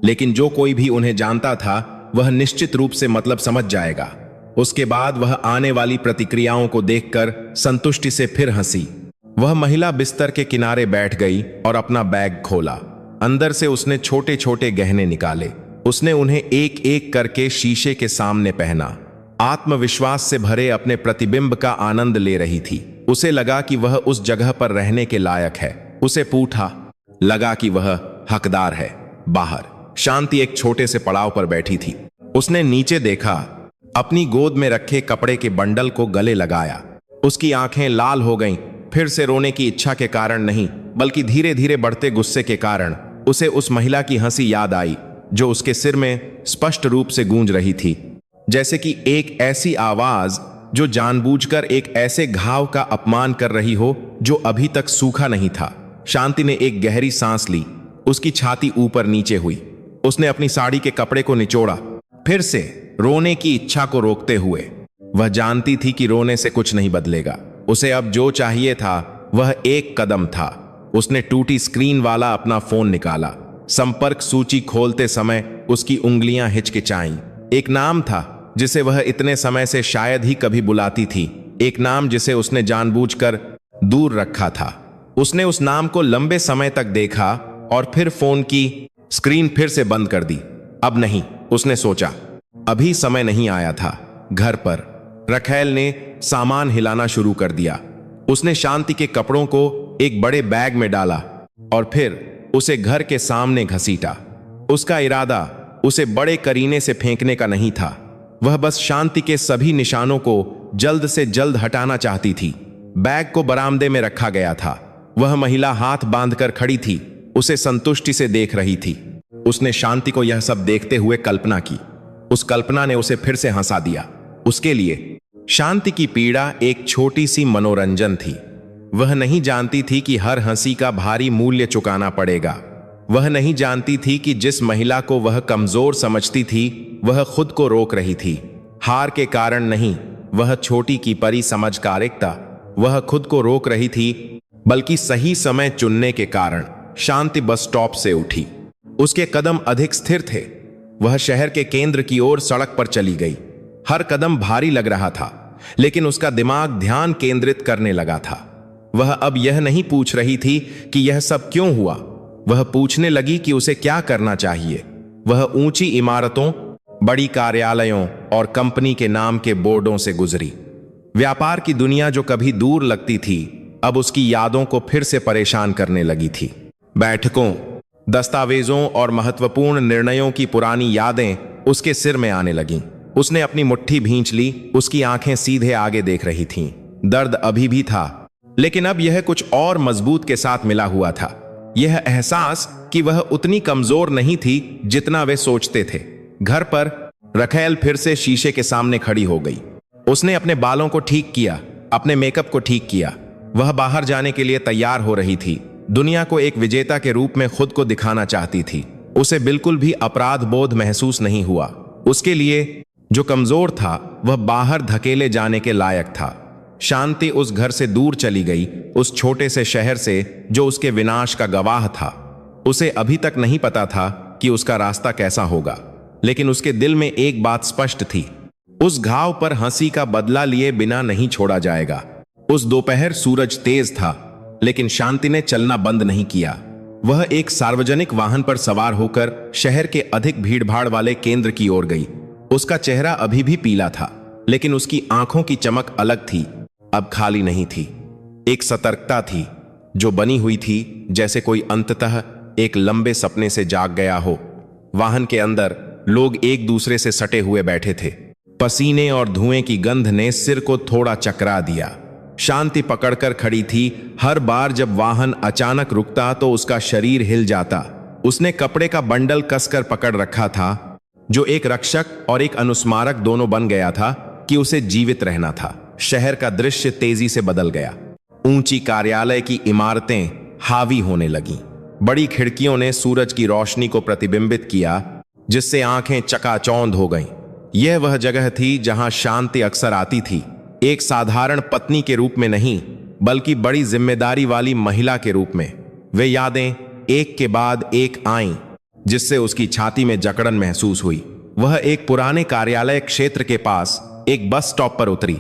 लेकिन जो कोई भी उन्हें जानता था वह निश्चित रूप से मतलब समझ जाएगा। उसके बाद वह आने वाली प्रतिक्रियाओं को देखकर संतुष्टि से फिर हंसी। वह महिला बिस्तर के किनारे बैठ गई और अपना बैग खोला। अंदर से उसने छोटे छोटे गहने निकाले। उसने उन्हें एक एक करके शीशे के सामने पहना। आत्मविश्वास से भरे अपने प्रतिबिंब का आनंद ले रही थी। उसे लगा कि वह उस जगह पर रहने के लायक है। उसे पूछा लगा कि वह हकदार है। बाहर शांति एक छोटे से पड़ाव पर बैठी थी। उसने नीचे देखा, अपनी गोद में रखे कपड़े के बंडल को गले लगाया। उसकी आंखें लाल हो गईं, फिर से रोने की इच्छा के कारण नहीं, बल्कि धीरे धीरे बढ़ते गुस्से के कारण। उसे उस महिला की हंसी याद आई जो उसके सिर में स्पष्ट रूप से गूंज रही थी, जैसे कि एक ऐसी आवाज जो जानबूझकर एक ऐसे घाव का अपमान कर रही हो जो अभी तक सूखा नहीं था। शांति ने एक गहरी सांस ली। उसकी छाती ऊपर नीचे हुई। उसने अपनी साड़ी के कपड़े को निचोड़ा, फिर से रोने की इच्छा को रोकते हुए। वह जानती थी कि रोने से कुछ नहीं बदलेगा। उसे अब जो चाहिए था वह एक कदम था। उसने टूटी स्क्रीन वाला अपना फोन निकाला। संपर्क सूची खोलते समय उसकी उंगलियां हिचकिचाईं। एक नाम था जिसे वह इतने समय से शायद ही कभी बुलाती थी, एक नाम जिसे उसने जानबूझकर दूर रखा था। उसने उस नाम को लंबे समय तक देखा और फिर फोन की स्क्रीन फिर से बंद कर दी। अब नहीं, उसने सोचा, अभी समय नहीं आया था। घर पर रखैल ने सामान हिलाना शुरू कर दिया। उसने शांति के कपड़ों को एक बड़े बैग में डाला और फिर उसे घर के सामने घसीटा। उसका इरादा उसे बड़े करीने से फेंकने का नहीं था। वह बस शांति के सभी निशानों को जल्द से जल्द हटाना चाहती थी। बैग को बरामदे में रखा गया था। वह महिला हाथ बांधकर खड़ी थी, उसे संतुष्टि से देख रही थी। उसने शांति को यह सब देखते हुए कल्पना की। उस कल्पना ने उसे फिर से हंसा दिया। उसके लिए शांति की पीड़ा एक छोटी सी मनोरंजन थी। वह नहीं जानती थी कि हर हंसी का भारी मूल्य चुकाना पड़ेगा। वह नहीं जानती थी कि जिस महिला को वह कमजोर समझती थी वह खुद को रोक रही थी। हार के कारण नहीं, वह छोटी की परी समझ कारिकता। वह खुद को रोक रही थी, बल्कि सही समय चुनने के कारण। शांति बस स्टॉप से उठी। उसके कदम अधिक स्थिर थे। वह शहर के केंद्र की ओर सड़क पर चली गई। हर कदम भारी लग रहा था, लेकिन उसका दिमाग ध्यान केंद्रित करने लगा था। वह अब यह नहीं पूछ रही थी कि यह सब क्यों हुआ। वह पूछने लगी कि उसे क्या करना चाहिए। वह ऊंची इमारतों, बड़ी कार्यालयों और कंपनी के नाम के बोर्डों से गुजरी। व्यापार की दुनिया जो कभी दूर लगती थी, अब उसकी यादों को फिर से परेशान करने लगी थी। बैठकों, दस्तावेजों और महत्वपूर्ण निर्णयों की पुरानी यादें उसके सिर में आने लगीं। उसने अपनी मुट्ठी भींच ली। उसकी आंखें सीधे आगे देख रही थीं। दर्द अभी भी था, लेकिन अब यह कुछ और मजबूत के साथ मिला हुआ था। यह एहसास कि वह उतनी कमजोर नहीं थी जितना वे सोचते थे। घर पर रखैल फिर से शीशे के सामने खड़ी हो गई। उसने अपने बालों को ठीक किया, अपने मेकअप को ठीक किया। वह बाहर जाने के लिए तैयार हो रही थी। दुनिया को एक विजेता के रूप में खुद को दिखाना चाहती थी। उसे बिल्कुल भी अपराध बोध महसूस नहीं हुआ। उसके लिए जो कमजोर था वह बाहर धकेले जाने के लायक था। शांति उस घर से दूर चली गई, उस छोटे से शहर से जो उसके विनाश का गवाह था। उसे अभी तक नहीं पता था कि उसका रास्ता कैसा होगा, लेकिन उसके दिल में एक बात स्पष्ट थी, उस घाव पर हंसी का बदला लिए बिना नहीं छोड़ा जाएगा। उस दोपहर सूरज तेज था, लेकिन शांति ने चलना बंद नहीं किया। वह एक सार्वजनिक वाहन पर सवार होकर शहर के अधिक भीड़भाड़ वाले केंद्र की ओर गई। उसका चेहरा अभी भी पीला था, लेकिन उसकी आंखों की चमक अलग थी, अब खाली नहीं थी। एक सतर्कता थी जो बनी हुई थी, जैसे कोई अंततः एक लंबे सपने से जाग गया हो। वाहन के अंदर लोग एक दूसरे से सटे हुए बैठे थे। पसीने और धुएं की गंध ने सिर को थोड़ा चकरा दिया। शांति पकड़कर खड़ी थी। हर बार जब वाहन अचानक रुकता तो उसका शरीर हिल जाता। उसने कपड़े का बंडल कसकर पकड़ रखा था, जो एक रक्षक और एक अनुस्मारक दोनों बन गया था कि उसे जीवित रहना था। शहर का दृश्य तेजी से बदल गया। ऊंची कार्यालय की इमारतें हावी होने लगीं। बड़ी खिड़कियों ने सूरज की रोशनी को प्रतिबिंबित किया, जिससे आंखें चकाचौंध हो गईं। यह वह जगह थी जहां शांति अक्सर आती थी, एक साधारण पत्नी के रूप में नहीं, बल्कि बड़ी जिम्मेदारी वाली महिला के रूप में। वे यादें एक के बाद एक आईं, जिससे उसकी छाती में जकड़न महसूस हुई। वह एक पुराने कार्यालय क्षेत्र के पास एक बस स्टॉप पर उतरी।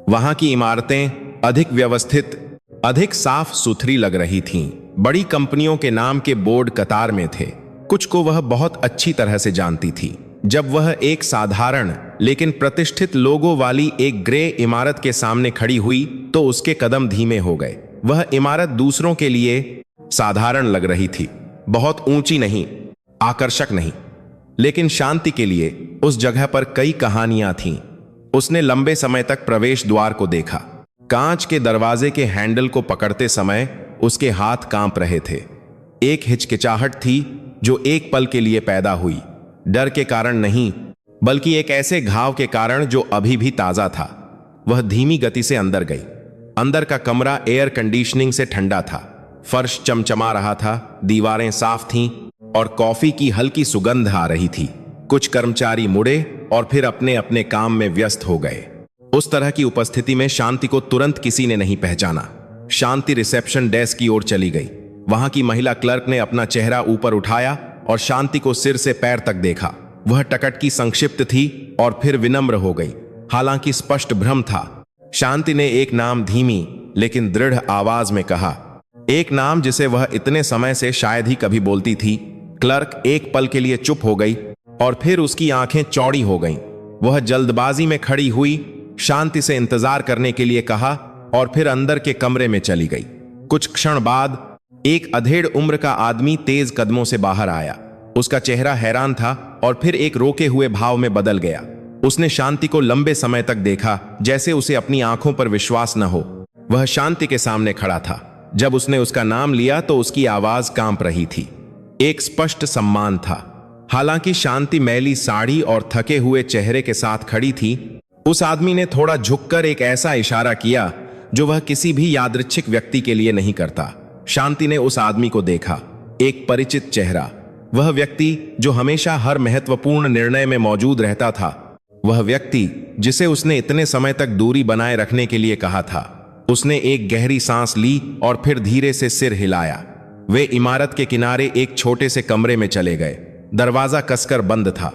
वहां की इमारतें अधिक व्यवस्थित, अधिक साफ सुथरी लग रही थीं। बड़ी कंपनियों के नाम के बोर्ड कतार में थे। कुछ को वह बहुत अच्छी तरह से जानती थी। जब वह एक साधारण लेकिन प्रतिष्ठित लोगों वाली एक ग्रे इमारत के सामने खड़ी हुई तो उसके कदम धीमे हो गए। वह इमारत दूसरों के लिए साधारण लग रही थी, बहुत ऊंची नहीं, आकर्षक नहीं, लेकिन शांति के लिए उस जगह पर कई कहानियां थीं। उसने लंबे समय तक प्रवेश द्वार को देखा। कांच के दरवाजे के हैंडल को पकड़ते समय उसके हाथ कांप रहे थे। एक हिचकिचाहट थी जो एक पल के लिए पैदा हुई, डर के कारण नहीं, बल्कि एक ऐसे घाव के कारण जो अभी भी ताजा था। वह धीमी गति से अंदर गई। अंदर का कमरा एयर कंडीशनिंग से ठंडा था। फर्श चमचमा रहा था, दीवारें साफ थीं और कॉफी की हल्की सुगंध आ रही थी। कुछ कर्मचारी मुड़े और फिर अपने अपने काम में व्यस्त हो गए। उस तरह की उपस्थिति में शांति को तुरंत किसी ने नहीं पहचाना। शांति रिसेप्शन डेस्क की ओर चली गई। वहां की महिला क्लर्क ने अपना चेहरा ऊपर उठाया और शांति को सिर से पैर तक देखा। वह टकटकी संक्षिप्त थी और फिर विनम्र हो गई, हालांकि स्पष्ट भ्रम था। शांति ने एक नाम धीमी लेकिन दृढ़ आवाज में कहा, एक नाम जिसे वह इतने समय से शायद ही कभी बोलती थी। क्लर्क एक पल के लिए चुप हो गई और फिर उसकी आंखें चौड़ी हो गईं। वह जल्दबाजी में खड़ी हुई, शांति से इंतजार करने के लिए कहा और फिर अंदर के कमरे में चली गई। कुछ क्षण बाद एक अधेड़ उम्र का आदमी तेज कदमों से बाहर आया। उसका चेहरा हैरान था और फिर एक रोके हुए भाव में बदल गया। उसने शांति को लंबे समय तक देखा, जैसे उसे अपनी आंखों पर विश्वास न हो। वह शांति के सामने खड़ा था। जब उसने उसका नाम लिया तो उसकी आवाज कांप रही थी। एक स्पष्ट सम्मान था। हालांकि शांति मैली साड़ी और थके हुए चेहरे के साथ खड़ी थी, उस आदमी ने थोड़ा झुककर एक ऐसा इशारा किया जो वह किसी भी यादृच्छिक व्यक्ति के लिए नहीं करता। शांति ने उस आदमी को देखा, एक परिचित चेहरा। वह व्यक्ति जो हमेशा हर महत्वपूर्ण निर्णय में मौजूद रहता था। वह व्यक्ति जिसे उसने इतने समय तक दूरी बनाए रखने के लिए कहा था। उसने एक गहरी सांस ली और फिर धीरे से सिर हिलाया। वे इमारत के किनारे एक छोटे से कमरे में चले गए। दरवाजा कसकर बंद था।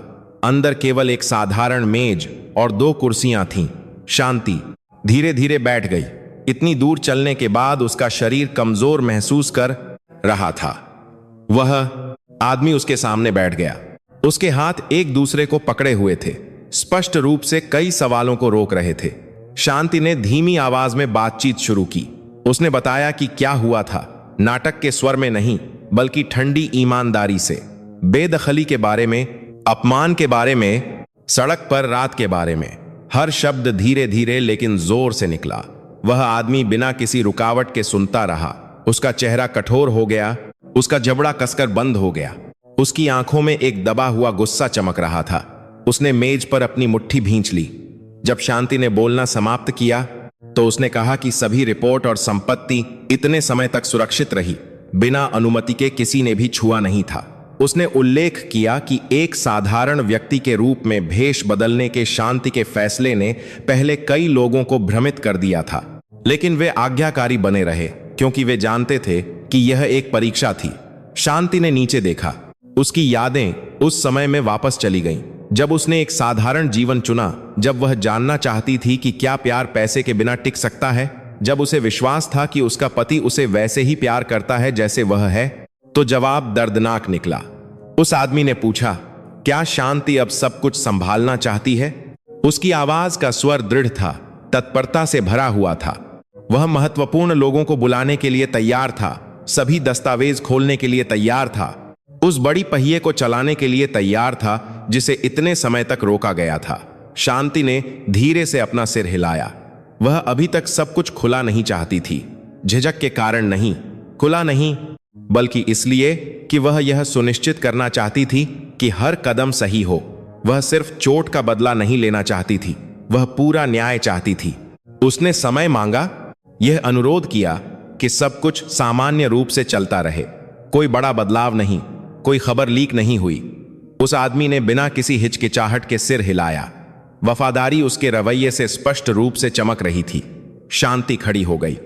अंदर केवल एक साधारण मेज और 2 कुर्सियां थीं। शांति धीरे धीरे बैठ गई। इतनी दूर चलने के बाद उसका शरीर कमजोर महसूस कर रहा था। वह आदमी उसके सामने बैठ गया। उसके हाथ एक दूसरे को पकड़े हुए थे, स्पष्ट रूप से कई सवालों को रोक रहे थे। शांति ने धीमी आवाज में बातचीत शुरू की। उसने बताया कि क्या हुआ था, नाटक के स्वर में नहीं बल्कि ठंडी ईमानदारी से। बेदखली के बारे में, अपमान के बारे में, सड़क पर रात के बारे में। हर शब्द धीरे धीरे लेकिन जोर से निकला। वह आदमी बिना किसी रुकावट के सुनता रहा। उसका चेहरा कठोर हो गया, उसका जबड़ा कसकर बंद हो गया। उसकी आंखों में एक दबा हुआ गुस्सा चमक रहा था। उसने मेज पर अपनी मुट्ठी भींच ली। जब शांति ने बोलना समाप्त किया तो उसने कहा कि सभी रिपोर्ट और संपत्ति इतने समय तक सुरक्षित रही, बिना अनुमति के किसी ने भी छुआ नहीं था। उसने उल्लेख किया कि एक साधारण व्यक्ति के रूप में भेष बदलने के शांति के फैसले ने पहले कई लोगों को भ्रमित कर दिया था, लेकिन वे आज्ञाकारी बने रहे क्योंकि वे जानते थे कि यह एक परीक्षा थी। शांति ने नीचे देखा। उसकी यादें उस समय में वापस चली गईं जब उसने एक साधारण जीवन चुना, जब वह जानना चाहती थी कि क्या प्यार पैसे के बिना टिक सकता है, जब उसे विश्वास था कि उसका पति उसे वैसे ही प्यार करता है जैसे वह है। तो जवाब दर्दनाक निकला। उस आदमी ने पूछा, क्या शांति अब सब कुछ संभालना चाहती है? उसकी आवाज का स्वर दृढ़ था, तत्परता से भरा हुआ था। वह महत्वपूर्ण लोगों को बुलाने के लिए तैयार था, सभी दस्तावेज खोलने के लिए तैयार था, उस बड़ी पहिए को चलाने के लिए तैयार था जिसे इतने समय तक रोका गया था। शांति ने धीरे से अपना सिर हिलाया। वह अभी तक सब कुछ खुला नहीं चाहती थी, झिझक के कारण नहीं, खुला नहीं, बल्कि इसलिए कि वह यह सुनिश्चित करना चाहती थी कि हर कदम सही हो। वह सिर्फ चोट का बदला नहीं लेना चाहती थी, वह पूरा न्याय चाहती थी। उसने समय मांगा, यह अनुरोध किया कि सब कुछ सामान्य रूप से चलता रहे, कोई बड़ा बदलाव नहीं, कोई खबर लीक नहीं हुई। उस आदमी ने बिना किसी हिचकिचाहट के सिर हिलाया। वफादारी उसके रवैये से स्पष्ट रूप से चमक रही थी। शांति खड़ी हो गई।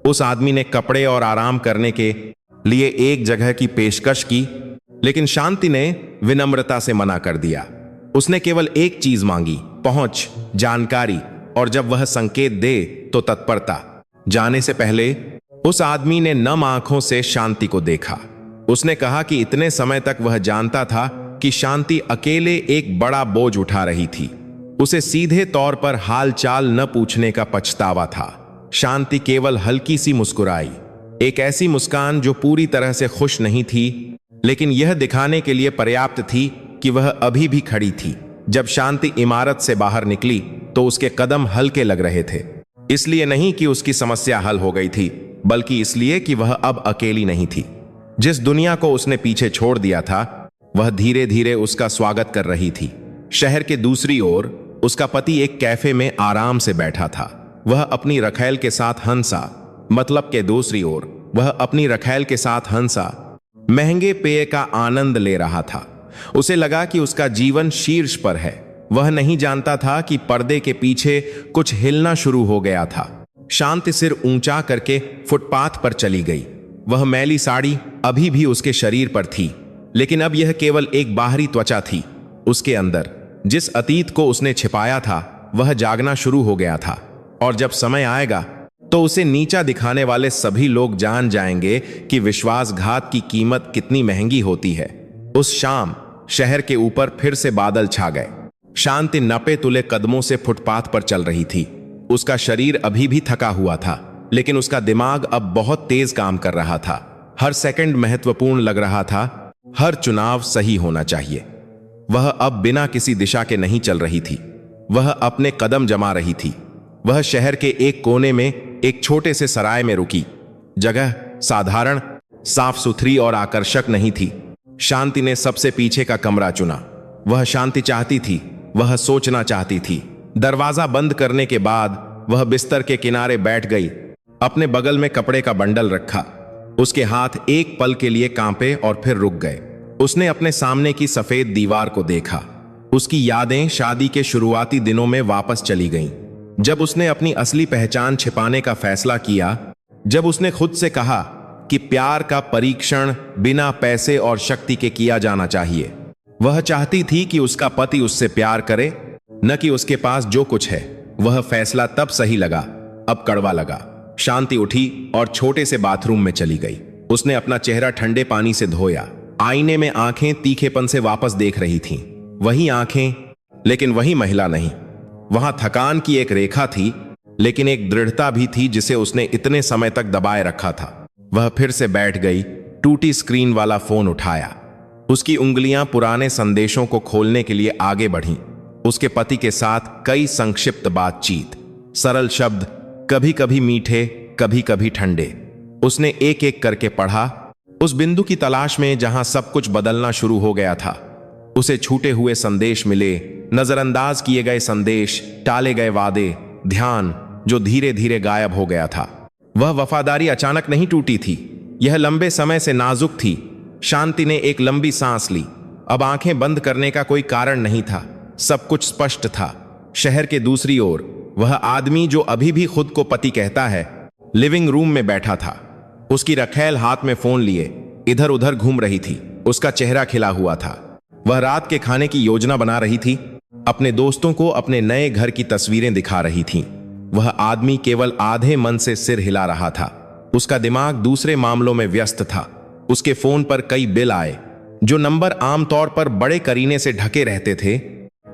उस आदमी ने कपड़े और आराम करने के लिए एक जगह की पेशकश की, लेकिन शांति ने विनम्रता से मना कर दिया। उसने केवल एक चीज मांगी, पहुंच, जानकारी, और जब वह संकेत दे तो तत्परता। जाने से पहले उस आदमी ने नम आंखों से शांति को देखा। उसने कहा कि इतने समय तक वह जानता था कि शांति अकेले एक बड़ा बोझ उठा रही थी। उसे सीधे तौर पर हाल चाल न पूछने का पछतावा था। शांति केवल हल्की सी मुस्कुराई, एक ऐसी मुस्कान जो पूरी तरह से खुश नहीं थी, लेकिन यह दिखाने के लिए पर्याप्त थी कि वह अभी भी खड़ी थी। जब शांति इमारत से बाहर निकली तो उसके कदम हल्के लग रहे थे। इसलिए नहीं कि उसकी समस्या हल हो गई थी, बल्कि इसलिए कि वह अब अकेली नहीं थी। जिस दुनिया को उसने पीछे छोड़ दिया था, वह धीरे धीरे उसका स्वागत कर रही थी। शहर के दूसरी ओर उसका पति एक कैफे में आराम से बैठा था। वह अपनी रखैल के साथ हंसा। मतलब के दूसरी ओर वह अपनी रखैल के साथ हंसा, महंगे पेय का आनंद ले रहा था। उसे लगा कि उसका जीवन शीर्ष पर है। वह नहीं जानता था कि पर्दे के पीछे कुछ हिलना शुरू हो गया था। शांति सिर ऊंचा करके फुटपाथ पर चली गई। वह मैली साड़ी अभी भी उसके शरीर पर थी, लेकिन अब यह केवल एक बाहरी त्वचा थी। उसके अंदर जिस अतीत को उसने छिपाया था वह जागना शुरू हो गया था, और जब समय आएगा तो उसे नीचा दिखाने वाले सभी लोग जान जाएंगे कि विश्वासघात की कीमत कितनी महंगी होती है। उस शाम शहर के ऊपर फिर से बादल छा गए। शांति नपे तुले कदमों से फुटपाथ पर चल रही थी। उसका शरीर अभी भी थका हुआ था, लेकिन उसका दिमाग अब बहुत तेज काम कर रहा था। हर सेकंड महत्वपूर्ण लग रहा था, हर चुनाव सही होना चाहिए। वह अब बिना किसी दिशा के नहीं चल रही थी, वह अपने कदम जमा रही थी। वह शहर के एक कोने में एक छोटे से सराय में रुकी। जगह साधारण, साफ सुथरी और आकर्षक नहीं थी। शांति ने सबसे पीछे का कमरा चुना। वह शांति चाहती थी, वह सोचना चाहती थी। दरवाजा बंद करने के बाद वह बिस्तर के किनारे बैठ गई। अपने बगल में कपड़े का बंडल रखा। उसके हाथ एक पल के लिए कांपे और फिर रुक गए। उसने अपने सामने की सफेद दीवार को देखा। उसकी यादें शादी के शुरुआती दिनों में वापस चली गईं। जब उसने अपनी असली पहचान छिपाने का फैसला किया, जब उसने खुद से कहा कि प्यार का परीक्षण बिना पैसे और शक्ति के किया जाना चाहिए। वह चाहती थी कि उसका पति उससे प्यार करे, न कि उसके पास जो कुछ है। वह फैसला तब सही लगा, अब कड़वा लगा। शांति उठी और छोटे से बाथरूम में चली गई। उसने अपना चेहरा ठंडे पानी से धोया। आईने में आंखें तीखेपन से वापस देख रही थीं। वही आंखें, लेकिन वही महिला नहीं। वहां थकान की एक रेखा थी, लेकिन एक दृढ़ता भी थी जिसे उसने इतने समय तक दबाए रखा था। वह फिर से बैठ गई, टूटी स्क्रीन वाला फोन उठाया। उसकी उंगलियां पुराने संदेशों को खोलने के लिए आगे बढ़ीं। उसके पति के साथ कई संक्षिप्त बातचीत, सरल शब्द, कभी कभी मीठे, कभी कभी ठंडे। उसने एक एक करके पढ़ा, उस बिंदु की तलाश में जहां सब कुछ बदलना शुरू हो गया था। उसे छूटे हुए संदेश मिले, नजरअंदाज किए गए संदेश, टाले गए वादे, ध्यान जो धीरे धीरे गायब हो गया था। वह वफादारी अचानक नहीं टूटी थी, यह लंबे समय से नाजुक थी। शांति ने एक लंबी सांस ली। अब आंखें बंद करने का कोई कारण नहीं था, सब कुछ स्पष्ट था। शहर के दूसरी ओर वह आदमी जो अभी भी खुद को पति कहता है, लिविंग रूम में बैठा था। उसकी रखैल हाथ में फोन लिए इधर उधर घूम रही थी। उसका चेहरा खिला हुआ था। वह रात के खाने की योजना बना रही थी, अपने दोस्तों को अपने नए घर की तस्वीरें दिखा रही थी। वह आदमी केवल आधे मन से सिर हिला रहा था। उसका दिमाग दूसरे मामलों में व्यस्त था। उसके फोन पर कई बिल आए। जो नंबर आमतौर पर बड़े करीने से ढके रहते थे,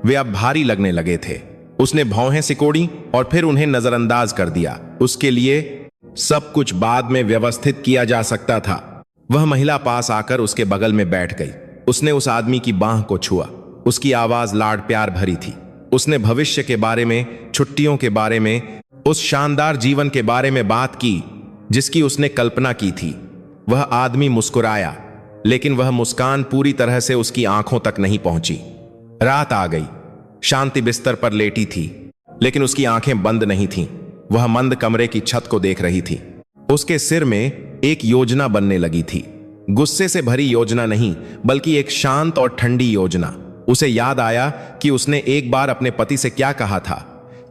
वे अब भारी लगने लगे थे। उसने भौहें सिकोड़ी और फिर उन्हें नजरअंदाज कर दिया। उसके लिए सब कुछ बाद में व्यवस्थित किया जा सकता था। वह महिला पास आकर उसके बगल में बैठ गई। उसने उस आदमी की बांह को छुआ। उसकी आवाज लाड प्यार भरी थी। उसने भविष्य के बारे में, छुट्टियों के बारे में, उस शानदार जीवन के बारे में बात की जिसकी उसने कल्पना की थी। वह आदमी मुस्कुराया, लेकिन वह मुस्कान पूरी तरह से उसकी आंखों तक नहीं पहुंची। रात आ गई। शांति बिस्तर पर लेटी थी, लेकिन उसकी आंखें बंद नहीं थीं। वह मंद कमरे की छत को देख रही थी। उसके सिर में एक योजना बनने लगी थी। गुस्से से भरी योजना नहीं, बल्कि एक शांत और ठंडी योजना। उसे याद आया कि उसने एक बार अपने पति से क्या कहा था,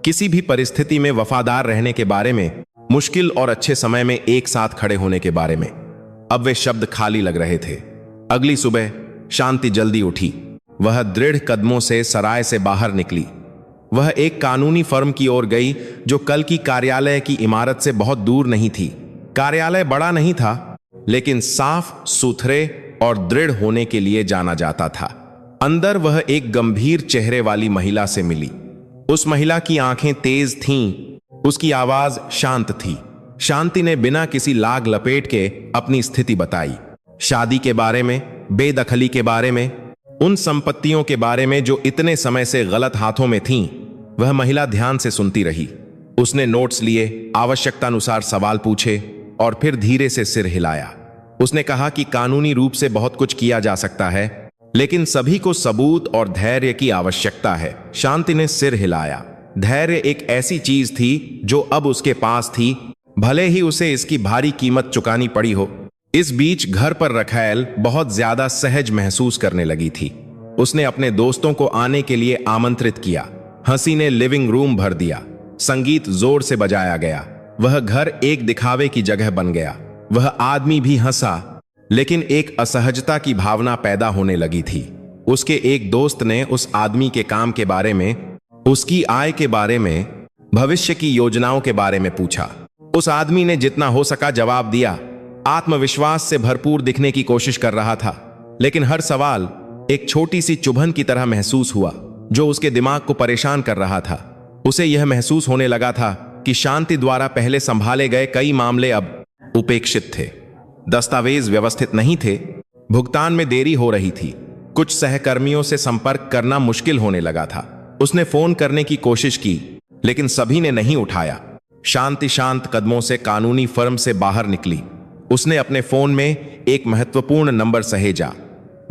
किसी भी परिस्थिति में वफादार रहने के बारे में, मुश्किल और अच्छे समय में एक साथ खड़े होने के बारे में। अब वे शब्द खाली लग रहे थे। अगली सुबह शांति जल्दी उठी। वह दृढ़ कदमों से सराय से बाहर निकली। वह एक कानूनी फर्म की ओर गई जो कल की कार्यालय की इमारत से बहुत दूर नहीं थी। कार्यालय बड़ा नहीं था, लेकिन साफ सुथरे और दृढ़ होने के लिए जाना जाता था। अंदर वह एक गंभीर चेहरे वाली महिला से मिली। उस महिला की आंखें तेज थीं, उसकी आवाज शांत थी। शांति ने बिना किसी लाग लपेट के अपनी स्थिति बताई। शादी के बारे में, बेदखली के बारे में, उन संपत्तियों के बारे में जो इतने समय से गलत हाथों में थीं। वह महिला ध्यान से सुनती रही। उसने नोट्स लिए, आवश्यकतानुसार सवाल पूछे और फिर धीरे से सिर हिलाया। उसने कहा कि कानूनी रूप से बहुत कुछ किया जा सकता है, लेकिन सभी को सबूत और धैर्य की आवश्यकता है। शांति ने सिर हिलाया। धैर्य एक ऐसी चीज थी जो अब उसके पास थी। भले ही उसे इसकी भारी कीमत चुकानी पड़ी हो। इस बीच घर पर रखैल बहुत ज्यादा सहज महसूस करने लगी थी। उसने अपने दोस्तों को आने के लिए आमंत्रित किया। हंसी ने लिविंग रूम भर दिया। संगीत जोर से बजाया गया। वह घर एक दिखावे की जगह बन गया। वह आदमी भी हंसा, लेकिन एक असहजता की भावना पैदा होने लगी थी। उसके एक दोस्त ने उस आदमी के काम के बारे में, उसकी आय के बारे में, भविष्य की योजनाओं के बारे में पूछा। उस आदमी ने जितना हो सका जवाब दिया। आत्मविश्वास से भरपूर दिखने की कोशिश कर रहा था, लेकिन हर सवाल एक छोटी सी चुभन की तरह महसूस हुआ जो उसके दिमाग को परेशान कर रहा था। उसे यह महसूस होने लगा था कि शांति द्वारा पहले संभाले गए कई मामले अब उपेक्षित थे। दस्तावेज व्यवस्थित नहीं थे, भुगतान में देरी हो रही थी, कुछ सहकर्मियों से संपर्क करना मुश्किल होने लगा था। उसने फोन करने की कोशिश की, लेकिन सभी ने नहीं उठाया। शांति शांत कदमों से कानूनी फर्म से बाहर निकली। उसने अपने फोन में एक महत्वपूर्ण नंबर सहेजा।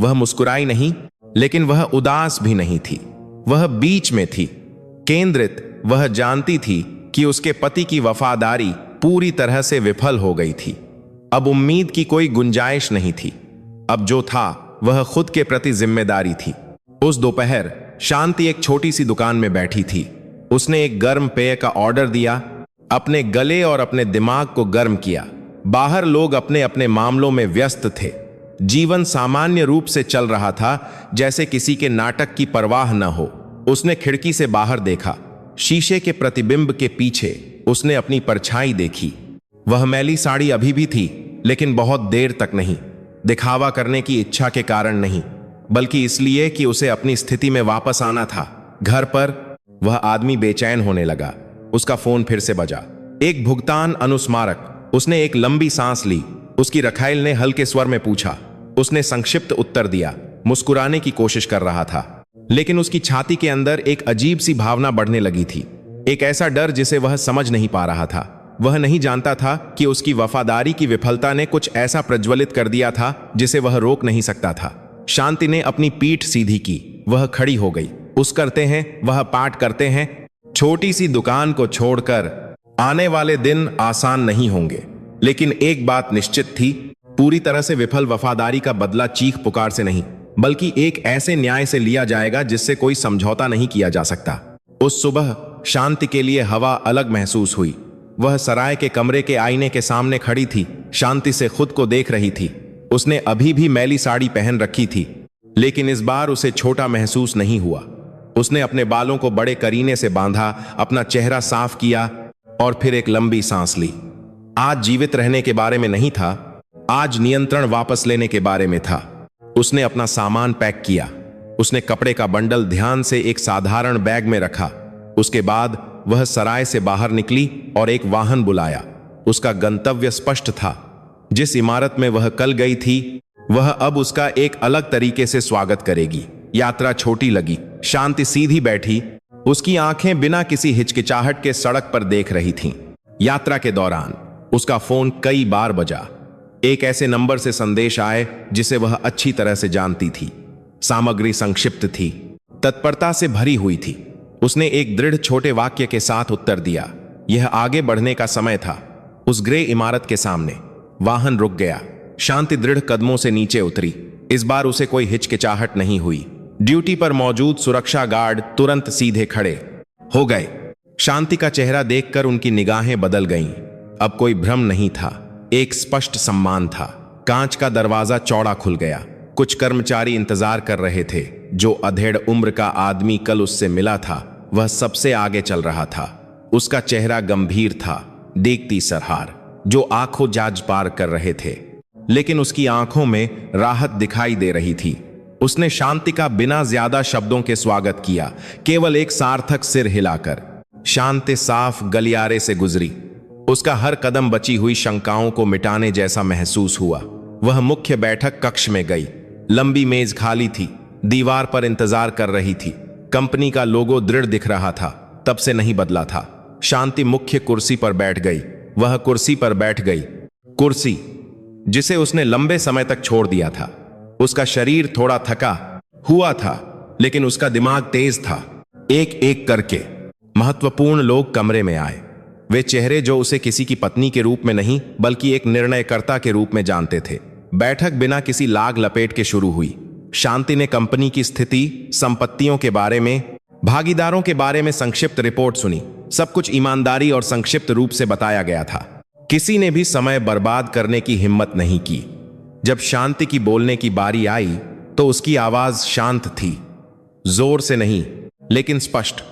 वह मुस्कुराई नहीं, लेकिन वह उदास भी नहीं थी। वह बीच में थी, केंद्रित। वह जानती थी कि उसके पति की वफादारी पूरी तरह से विफल हो गई थी। अब उम्मीद की कोई गुंजाइश नहीं थी। अब जो था वह खुद के प्रति जिम्मेदारी थी। उस दोपहर शांति एक छोटी सी दुकान में बैठी थी। उसने एक गर्म पेय का ऑर्डर दिया, अपने गले और अपने दिमाग को गर्म किया। बाहर लोग अपने अपने मामलों में व्यस्त थे। जीवन सामान्य रूप से चल रहा था, जैसे किसी के नाटक की परवाह न हो। उसने खिड़की से बाहर देखा। शीशे के प्रतिबिंब के पीछे उसने अपनी परछाई देखी। वह मैली साड़ी अभी भी थी, लेकिन बहुत देर तक नहीं। दिखावा करने की इच्छा के कारण नहीं, बल्कि इसलिए कि उसे अपनी स्थिति में वापस आना था। घर पर वह आदमी बेचैन होने लगा। उसका फोन फिर से बजा। एक भुगतान अनुस्मारक। उसने एक लंबी सांस ली। उसकी रखाइल ने हल्के स्वर में पूछा। उसने संक्षिप्त उत्तर दिया। मुस्कुराने की कोशिश कर रहा था, लेकिन उसकी छाती के अंदर एक अजीब सी भावना बढ़ने लगी थी। एक ऐसा डर जिसे वह समझ नहीं पा रहा था। वह नहीं जानता था कि उसकी वफादारी की विफलता ने कुछ ऐसा प्रज्वलित कर दिया था जिसे वह रोक नहीं सकता था। शांति ने अपनी पीठ सीधी की। वह खड़ी हो गई। उस करते हैं, वह पाठ करते हैं। छोटी सी दुकान को छोड़कर आने वाले दिन आसान नहीं होंगे, लेकिन एक बात निश्चित थी, पूरी तरह से विफल वफादारी का बदला चीख पुकार से नहीं, बल्कि एक ऐसे न्याय से लिया जाएगा जिससे कोई समझौता नहीं किया जा सकता। उस सुबह शांति के लिए हवा अलग महसूस हुई। वह सराय के कमरे के आईने के सामने खड़ी थी, शांति से खुद को देख रही थी। उसने अभी भी मैली साड़ी पहन रखी थी, लेकिन इस बार उसे छोटा महसूस नहीं हुआ। उसने अपने बालों को बड़े करीने से बांधा, अपना चेहरा साफ किया और फिर एक लंबी सांस ली। आज जीवित रहने के बारे में नहीं था, आज नियंत्रण वापस लेने के बारे में था। उसने अपना सामान पैक किया। उसने कपड़े का बंडल ध्यान से एक साधारण बैग में रखा। उसके बाद वह सराय से बाहर निकली और एक वाहन बुलाया। उसका गंतव्य स्पष्ट था। जिस इमारत में वह कल गई थी, वह अब उसका एक अलग तरीके से स्वागत करेगी। यात्रा छोटी लगी। शांति सीधी बैठी, उसकी आंखें बिना किसी हिचकिचाहट के सड़क पर देख रही थीं। यात्रा के दौरान उसका फोन कई बार बजा। एक ऐसे नंबर से संदेश आए जिसे वह अच्छी तरह से जानती थी। सामग्री संक्षिप्त थी, तत्परता से भरी हुई थी। उसने एक दृढ़ छोटे वाक्य के साथ उत्तर दिया। यह आगे बढ़ने का समय था। उस ग्रे इमारत के सामने वाहन रुक गया। शांति दृढ़ कदमों से नीचे उतरी। इस बार उसे कोई हिचकिचाहट नहीं हुई। ड्यूटी पर मौजूद सुरक्षा गार्ड तुरंत सीधे खड़े हो गए। शांति का चेहरा देखकर उनकी निगाहें बदल गईं। अब कोई भ्रम नहीं था, एक स्पष्ट सम्मान था। कांच का दरवाजा चौड़ा खुल गया। कुछ कर्मचारी इंतजार कर रहे थे। जो अधेड़ उम्र का आदमी कल उससे मिला था, वह सबसे आगे चल रहा था। उसका चेहरा गंभीर था, देखती सरहार, जो आंखों जाज पार कर रहे थे, लेकिन उसकी आंखों में राहत दिखाई दे रही थी। उसने शांति का बिना ज्यादा शब्दों के स्वागत किया, केवल एक सार्थक सिर हिलाकर। शांति साफ गलियारे से गुजरी। उसका हर कदम बची हुई शंकाओं को मिटाने जैसा महसूस हुआ। वह मुख्य बैठक कक्ष में गई। लंबी मेज खाली थी, दीवार पर इंतजार कर रही थी। कंपनी का लोगो दृढ़ दिख रहा था, तब से नहीं बदला था। शांति मुख्य कुर्सी पर बैठ गई। वह कुर्सी पर बैठ गई, कुर्सी जिसे उसने लंबे समय तक छोड़ दिया था। उसका शरीर थोड़ा थका हुआ था, लेकिन उसका दिमाग तेज था। एक एक करके महत्वपूर्ण लोग कमरे में आए। वे चेहरे जो उसे किसी की पत्नी के रूप में नहीं बल्कि एक निर्णयकर्ता के रूप में जानते थे। बैठक बिना किसी लाग लपेट के शुरू हुई। शांति ने कंपनी की स्थिति, संपत्तियों के बारे में, भागीदारों के बारे में संक्षिप्त रिपोर्ट सुनी। सब कुछ ईमानदारी और संक्षिप्त रूप से बताया गया था। किसी ने भी समय बर्बाद करने की हिम्मत नहीं की। जब शांति की बोलने की बारी आई तो उसकी आवाज शांत थी, जोर से नहीं लेकिन स्पष्ट।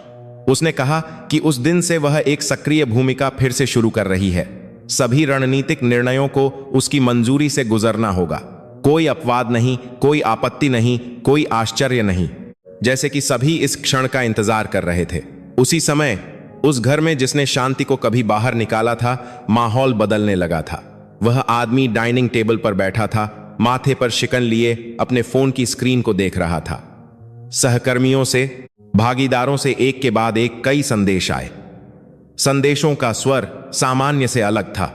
उसने कहा कि उस दिन से वह एक सक्रिय भूमिका फिर से शुरू कर रही है। सभी रणनीतिक निर्णयों को उसकी मंजूरी से गुजरना होगा। कोई अपवाद नहीं, कोई आपत्ति नहीं, कोई आश्चर्य नहीं। जैसे कि सभी इस क्षण का इंतजार कर रहे थे। उसी समय उस घर में जिसने शांति को कभी बाहर निकाला था, माहौल बदलने लगा था। वह आदमी डाइनिंग टेबल पर बैठा था, माथे पर शिकन लिए अपने फोन की स्क्रीन को देख रहा था। सहकर्मियों से, भागीदारों से एक के बाद एक कई संदेश आए। संदेशों का स्वर सामान्य से अलग था।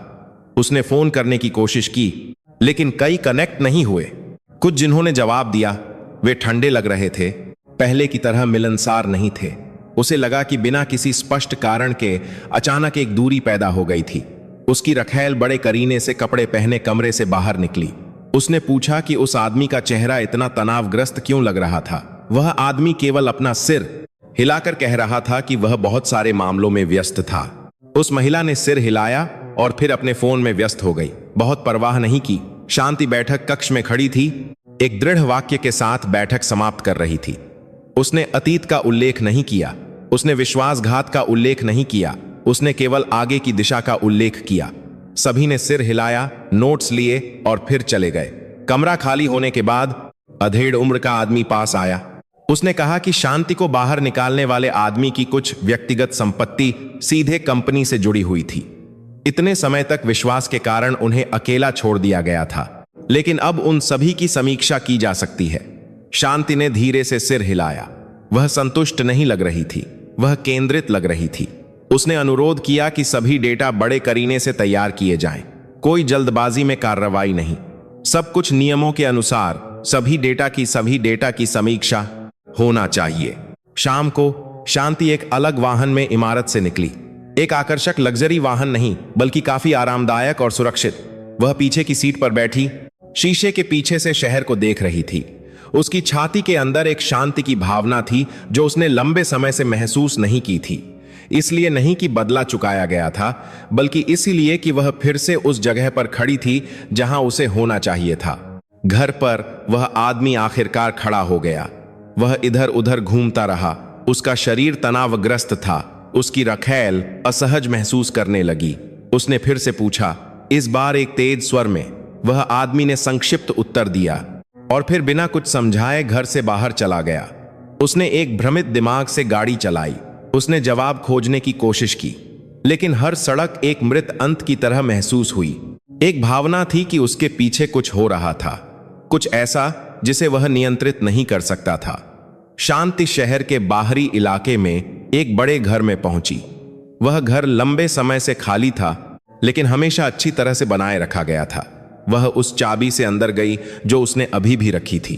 उसने फोन करने की कोशिश की लेकिन कई कनेक्ट नहीं हुए। कुछ जिन्होंने जवाब दिया वे ठंडे लग रहे थे, पहले की तरह मिलनसार नहीं थे। उसे लगा कि बिना किसी स्पष्ट कारण के अचानक एक दूरी पैदा हो गई थी। उसकी रखैल बड़े करीने से कपड़े पहने कमरे से बाहर निकली। उसने पूछा कि उस आदमी का चेहरा इतना तनावग्रस्त क्यों लग रहा था। वह आदमी केवल अपना सिर हिलाकर कह रहा था कि वह बहुत सारे मामलों में व्यस्त था। उस महिला ने सिर हिलाया और फिर अपने फोन में व्यस्त हो गई। बहुत परवाह नहीं की। शांति बैठक कक्ष में खड़ी थी, एक दृढ़ वाक्य के साथ बैठक समाप्त कर रही थी। उसने अतीत का उल्लेख नहीं किया, उसने विश्वासघात का उल्लेख नहीं किया, उसने केवल आगे की दिशा का उल्लेख किया। सभी ने सिर हिलाया, नोट्स लिए और फिर चले गए। कमरा खाली होने के बाद अधेड़ उम्र का आदमी पास आया। उसने कहा कि शांति को बाहर निकालने वाले आदमी की कुछ व्यक्तिगत संपत्ति सीधे कंपनी से जुड़ी हुई थी। इतने समय तक विश्वास के कारण उन्हें अकेला छोड़ दिया गया था, लेकिन अब उन सभी की समीक्षा की जा सकती है। शांति ने धीरे से सिर हिलाया। वह संतुष्ट नहीं लग रही थी, वह केंद्रित लग रही थी। उसने अनुरोध किया कि सभी डेटा बड़े करीने से तैयार किए जाएं। कोई जल्दबाजी में कार्रवाई नहीं, सब कुछ नियमों के अनुसार। सभी डेटा की समीक्षा होना चाहिए। शाम को शांति एक अलग वाहन में इमारत से निकली। एक आकर्षक लग्जरी वाहन नहीं बल्कि काफी आरामदायक और सुरक्षित। वह पीछे की सीट पर बैठी शीशे के पीछे से शहर को देख रही थी। उसकी छाती के अंदर एक शांति की भावना थी जो उसने लंबे समय से महसूस नहीं की थी। इसलिए नहीं कि बदला चुकाया गया था, बल्कि इसीलिए कि वह फिर से उस जगह पर खड़ी थी जहां उसे होना चाहिए था। घर पर वह आदमी आखिरकार खड़ा हो गया। वह इधर उधर घूमता रहा। उसका शरीर तनावग्रस्त था। उसकी रखैल असहज महसूस करने लगी। उसने फिर से पूछा, इस बार एक तेज स्वर में। वह आदमी ने संक्षिप्त उत्तर दिया और फिर बिना कुछ समझाए घर से बाहर चला गया। उसने एक भ्रमित दिमाग से गाड़ी चलाई। उसने जवाब खोजने की कोशिश की, लेकिन हर सड़क एक मृत अंत की तरह महसूस हुई। एक भावना थी कि उसके पीछे कुछ हो रहा था, कुछ ऐसा जिसे वह नियंत्रित नहीं कर सकता था। शांति शहर के बाहरी इलाके में एक बड़े घर में पहुंची। वह घर लंबे समय से खाली था, लेकिन हमेशा अच्छी तरह से बनाए रखा गया था। वह उस चाबी से अंदर गई जो उसने अभी भी रखी थी।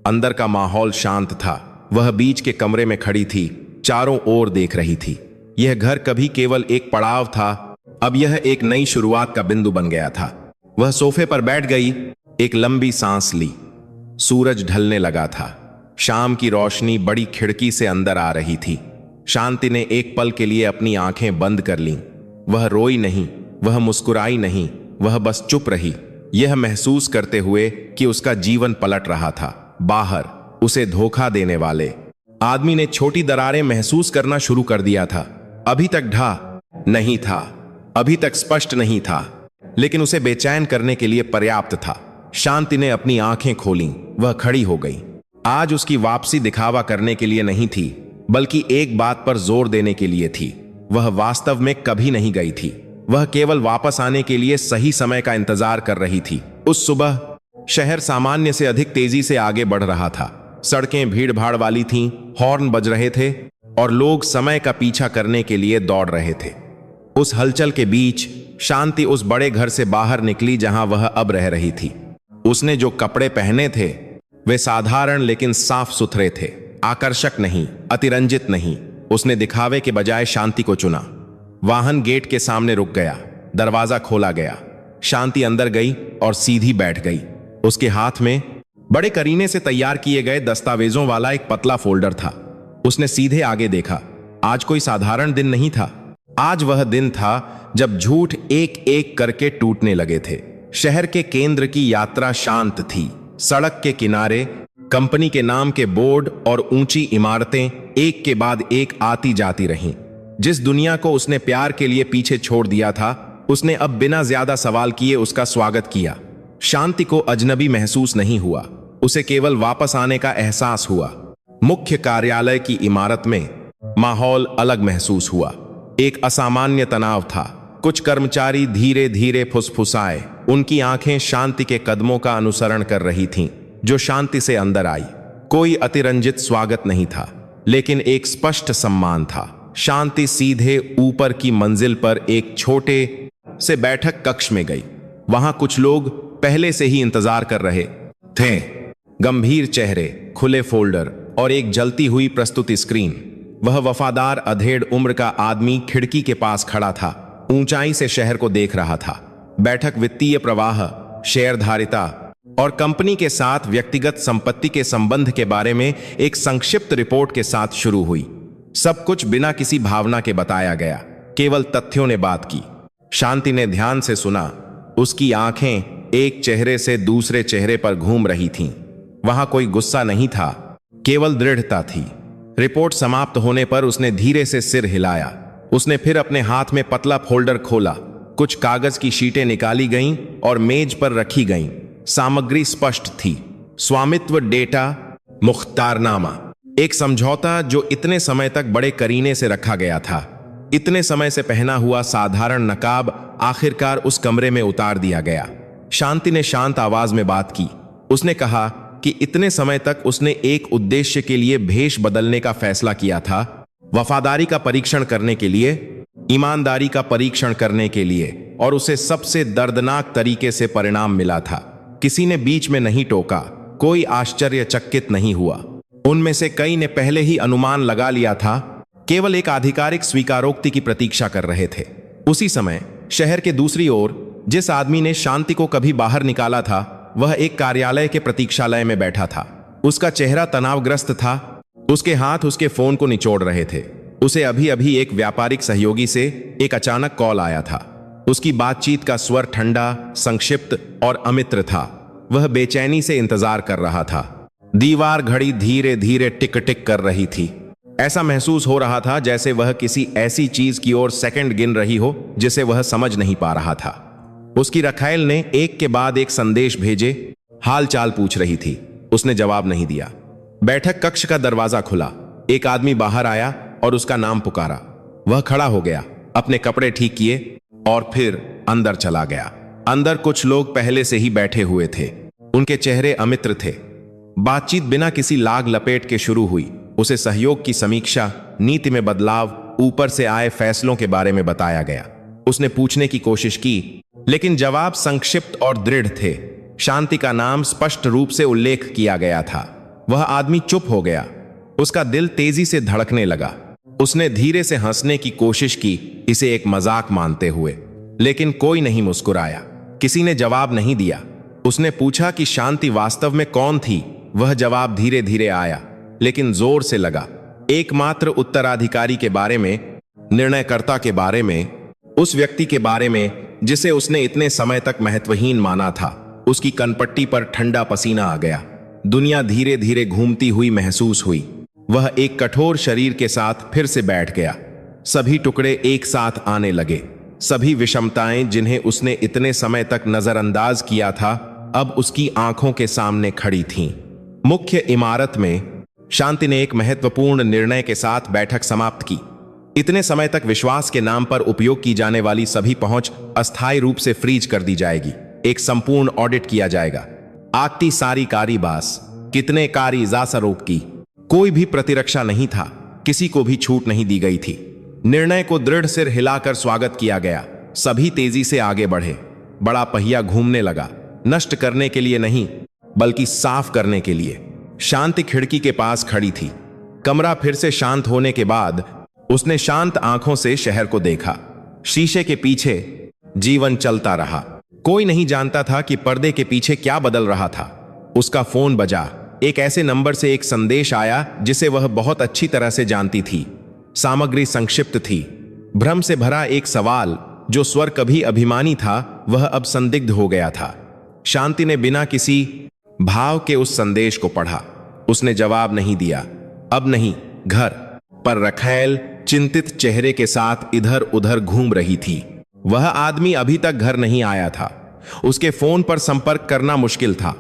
अंदर का माहौल शांत था। वह बीच के कमरे में खड़ी थी, चारों ओर देख रही थी। यह घर कभी केवल एक पड़ाव था, अब यह एक नई शुरुआत का बिंदु बन गया था। वह सोफे पर बैठ गई, एक लंबी सांस ली। सूरज ढलने लगा था। शाम की रोशनी बड़ी खिड़की से अंदर आ रही थी। शांति ने एक पल के लिए अपनी आंखें बंद कर लीं। वह रोई नहीं, वह मुस्कुराई नहीं, वह बस चुप रही, यह महसूस करते हुए कि उसका जीवन पलट रहा था। बाहर उसे धोखा देने वाले आदमी ने छोटी दरारें महसूस करना शुरू कर दिया था। अभी तक ढा नहीं था, अभी तक स्पष्ट नहीं था, लेकिन उसे बेचैन करने के लिए पर्याप्त था। शांति ने अपनी आंखें खोलीं। वह खड़ी हो गई। आज उसकी वापसी दिखावा करने के लिए नहीं थी, बल्कि एक बात पर जोर देने के लिए थी। वह वास्तव में कभी नहीं गई थी। वह केवल वापस आने के लिए सही समय का इंतजार कर रही थी। उस सुबह शहर सामान्य से अधिक तेजी से आगे बढ़ रहा था। सड़कें भीड़ भाड़ वाली थीं, हॉर्न बज रहे थे और लोग समय का पीछा करने के लिए दौड़ रहे थे। उस हलचल के बीच शांति उस बड़े घर से बाहर निकली जहां वह अब रह रही थी। उसने जो कपड़े पहने थे वे साधारण लेकिन साफ सुथरे थे, आकर्षक नहीं, अतिरंजित नहीं। उसने दिखावे के बजाय शांति को चुना। वाहन गेट के सामने रुक गया। दरवाजा खोला गया। शांति अंदर गई और सीधी बैठ गई। उसके हाथ में बड़े करीने से तैयार किए गए दस्तावेजों वाला एक पतला फोल्डर था। उसने सीधे आगे देखा। आज कोई साधारण दिन नहीं था। आज वह दिन था जब झूठ एक एक करके टूटने लगे थे। शहर के केंद्र की यात्रा शांत थी। सड़क के किनारे कंपनी के नाम के बोर्ड और ऊंची इमारतें एक के बाद एक आती जाती रहीं। जिस दुनिया को उसने प्यार के लिए पीछे छोड़ दिया था, उसने अब बिना ज्यादा सवाल किए उसका स्वागत किया। शांति को अजनबी महसूस नहीं हुआ। उसे केवल वापस आने का एहसास हुआ। मुख्य कार्यालय की इमारत में माहौल अलग महसूस हुआ। एक असामान्य तनाव था। कुछ कर्मचारी धीरे धीरे फुसफुसाए। उनकी आंखें शांति के कदमों का अनुसरण कर रही थीं, जो शांति से अंदर आई। कोई अतिरंजित स्वागत नहीं था, लेकिन एक स्पष्ट सम्मान था। शांति सीधे ऊपर की मंजिल पर एक छोटे से बैठक कक्ष में गई। वहां कुछ लोग पहले से ही इंतजार कर रहे थे। गंभीर चेहरे, खुले फोल्डर और एक जलती हुई प्रस्तुति स्क्रीन। वह वफादार अधेड़ उम्र का आदमी खिड़की के पास खड़ा था। ऊंचाई से शहर को देख रहा था। बैठक वित्तीय प्रवाह, शेयरधारिता और कंपनी के साथ व्यक्तिगत संपत्ति के संबंध के बारे में एक संक्षिप्त रिपोर्ट के साथ शुरू हुई। सब कुछ बिना किसी भावना के बताया गया। केवल तथ्यों ने बात की। शांति ने ध्यान से सुना। उसकी आंखें एक चेहरे से दूसरे चेहरे पर घूम रही थीं। वहां कोई गुस्सा नहीं था, केवल दृढ़ता थी। रिपोर्ट समाप्त होने पर उसने धीरे से सिर हिलाया। उसने फिर अपने हाथ में पतला फोल्डर खोला। कुछ कागज की शीटें निकाली गईं और मेज पर रखी गईं। सामग्री स्पष्ट थी। स्वामित्व डेटा, मुख्तारनामा, एक समझौता जो इतने समय तक बड़े करीने से रखा गया था। इतने समय से पहना हुआ साधारण नकाब आखिरकार उस कमरे में उतार दिया गया। शांति ने शांत आवाज में बात की। उसने कहा कि इतने समय तक उसने एक उद्देश्य के लिए भेष बदलने का फैसला किया था, वफादारी का परीक्षण करने के लिए, ईमानदारी का परीक्षण करने के लिए, और उसे सबसे दर्दनाक तरीके से परिणाम मिला था। किसी ने बीच में नहीं टोका। कोई आश्चर्यचकित नहीं हुआ। उनमें से कई ने पहले ही अनुमान लगा लिया था, केवल एक आधिकारिक स्वीकारोक्ति की प्रतीक्षा कर रहे थे। उसी समय शहर के दूसरी ओर जिस आदमी ने शांति को कभी बाहर निकाला था, वह एक कार्यालय के प्रतीक्षालय में बैठा था। उसका चेहरा तनावग्रस्त था। उसके हाथ उसके फोन को निचोड़ रहे थे। उसे अभी अभी एक व्यापारिक सहयोगी से एक अचानक कॉल आया था। उसकी बातचीत का स्वर ठंडा, संक्षिप्त और अमित्र था। वह बेचैनी से इंतजार कर रहा था। दीवार घड़ी धीरे धीरे टिक टिक कर रही थी। ऐसा महसूस हो रहा था जैसे वह किसी ऐसी चीज की ओर सेकंड गिन रही हो जिसे वह समझ नहीं पा रहा था। उसकी रखाइल ने एक के बाद एक संदेश भेजे। हाल चाल पूछ रही थी। उसने जवाब नहीं दिया। बैठक कक्ष का दरवाजा खुला। एक आदमी बाहर आया और उसका नाम पुकारा। वह खड़ा हो गया, अपने कपड़े ठीक किए और फिर अंदर चला गया। अंदर कुछ लोग पहले से ही बैठे हुए थे। उनके चेहरे अमित्र थे। बातचीत बिना किसी लाग लपेट के शुरू हुई। उसे सहयोग की समीक्षा, नीति में बदलाव, ऊपर से आए फैसलों के बारे में बताया गया। उसने पूछने की कोशिश की, लेकिन जवाब संक्षिप्त और दृढ़ थे। शांति का नाम स्पष्ट रूप से उल्लेख किया गया था। वह आदमी चुप हो गया। उसका दिल तेजी से धड़कने लगा। उसने धीरे से हंसने की कोशिश की, इसे एक मजाक मानते हुए, लेकिन कोई नहीं मुस्कुराया। किसी ने जवाब नहीं दिया। उसने पूछा कि शांति वास्तव में कौन थी। वह जवाब धीरे धीरे आया, लेकिन जोर से लगा। एकमात्र उत्तराधिकारी के बारे में, निर्णयकर्ता के बारे में, उस व्यक्ति के बारे में जिसे उसने इतने समय तक महत्वहीन माना था। उसकी कनपट्टी पर ठंडा पसीना आ गया। दुनिया धीरे धीरे घूमती हुई महसूस हुई। वह एक कठोर शरीर के साथ फिर से बैठ गया। सभी टुकड़े एक साथ आने लगे। सभी विषमताएं जिन्हें उसने इतने समय तक नजरअंदाज किया था, अब उसकी आंखों के सामने खड़ी थीं। मुख्य इमारत में शांति ने एक महत्वपूर्ण निर्णय के साथ बैठक समाप्त की। इतने समय तक विश्वास के नाम पर उपयोग की जाने वाली सभी पहुंच अस्थायी रूप से फ्रीज कर दी जाएगी। एक संपूर्ण ऑडिट किया जाएगा। आती सारी कारी बास, कितने कारी जासरोग की। कोई भी प्रतिरक्षा नहीं था। किसी को भी छूट नहीं दी गई थी। निर्णय को दृढ़ सिर हिलाकर स्वागत किया गया। सभी तेजी से आगे बढ़े। बड़ा पहिया घूमने लगा, नष्ट करने के लिए नहीं, बल्कि साफ करने के लिए। शांति खिड़की के पास खड़ी थी। कमरा फिर से शांत होने के बाद उसने शांत आंखों से शहर को देखा। शीशे के पीछे जीवन चलता रहा। कोई नहीं जानता था कि पर्दे के पीछे क्या बदल रहा था। उसका फोन बजा। एक ऐसे नंबर से एक संदेश आया जिसे वह बहुत अच्छी तरह से जानती थी। सामग्री संक्षिप्त थी। भ्रम से भरा एक सवाल। जो स्वर कभी अभिमानी था वह अब संदिग्ध हो गया था। शांति ने बिना किसी भाव के उस संदेश को पढ़ा। उसने जवाब नहीं दिया। अब नहीं, घर पर रखैल चिंतित चेहरे के साथ इधर उधर घूम रही थी। वह आदमी अभी तक घर नहीं आया था। उसके फोन पर संपर्क करना मुश्किल था।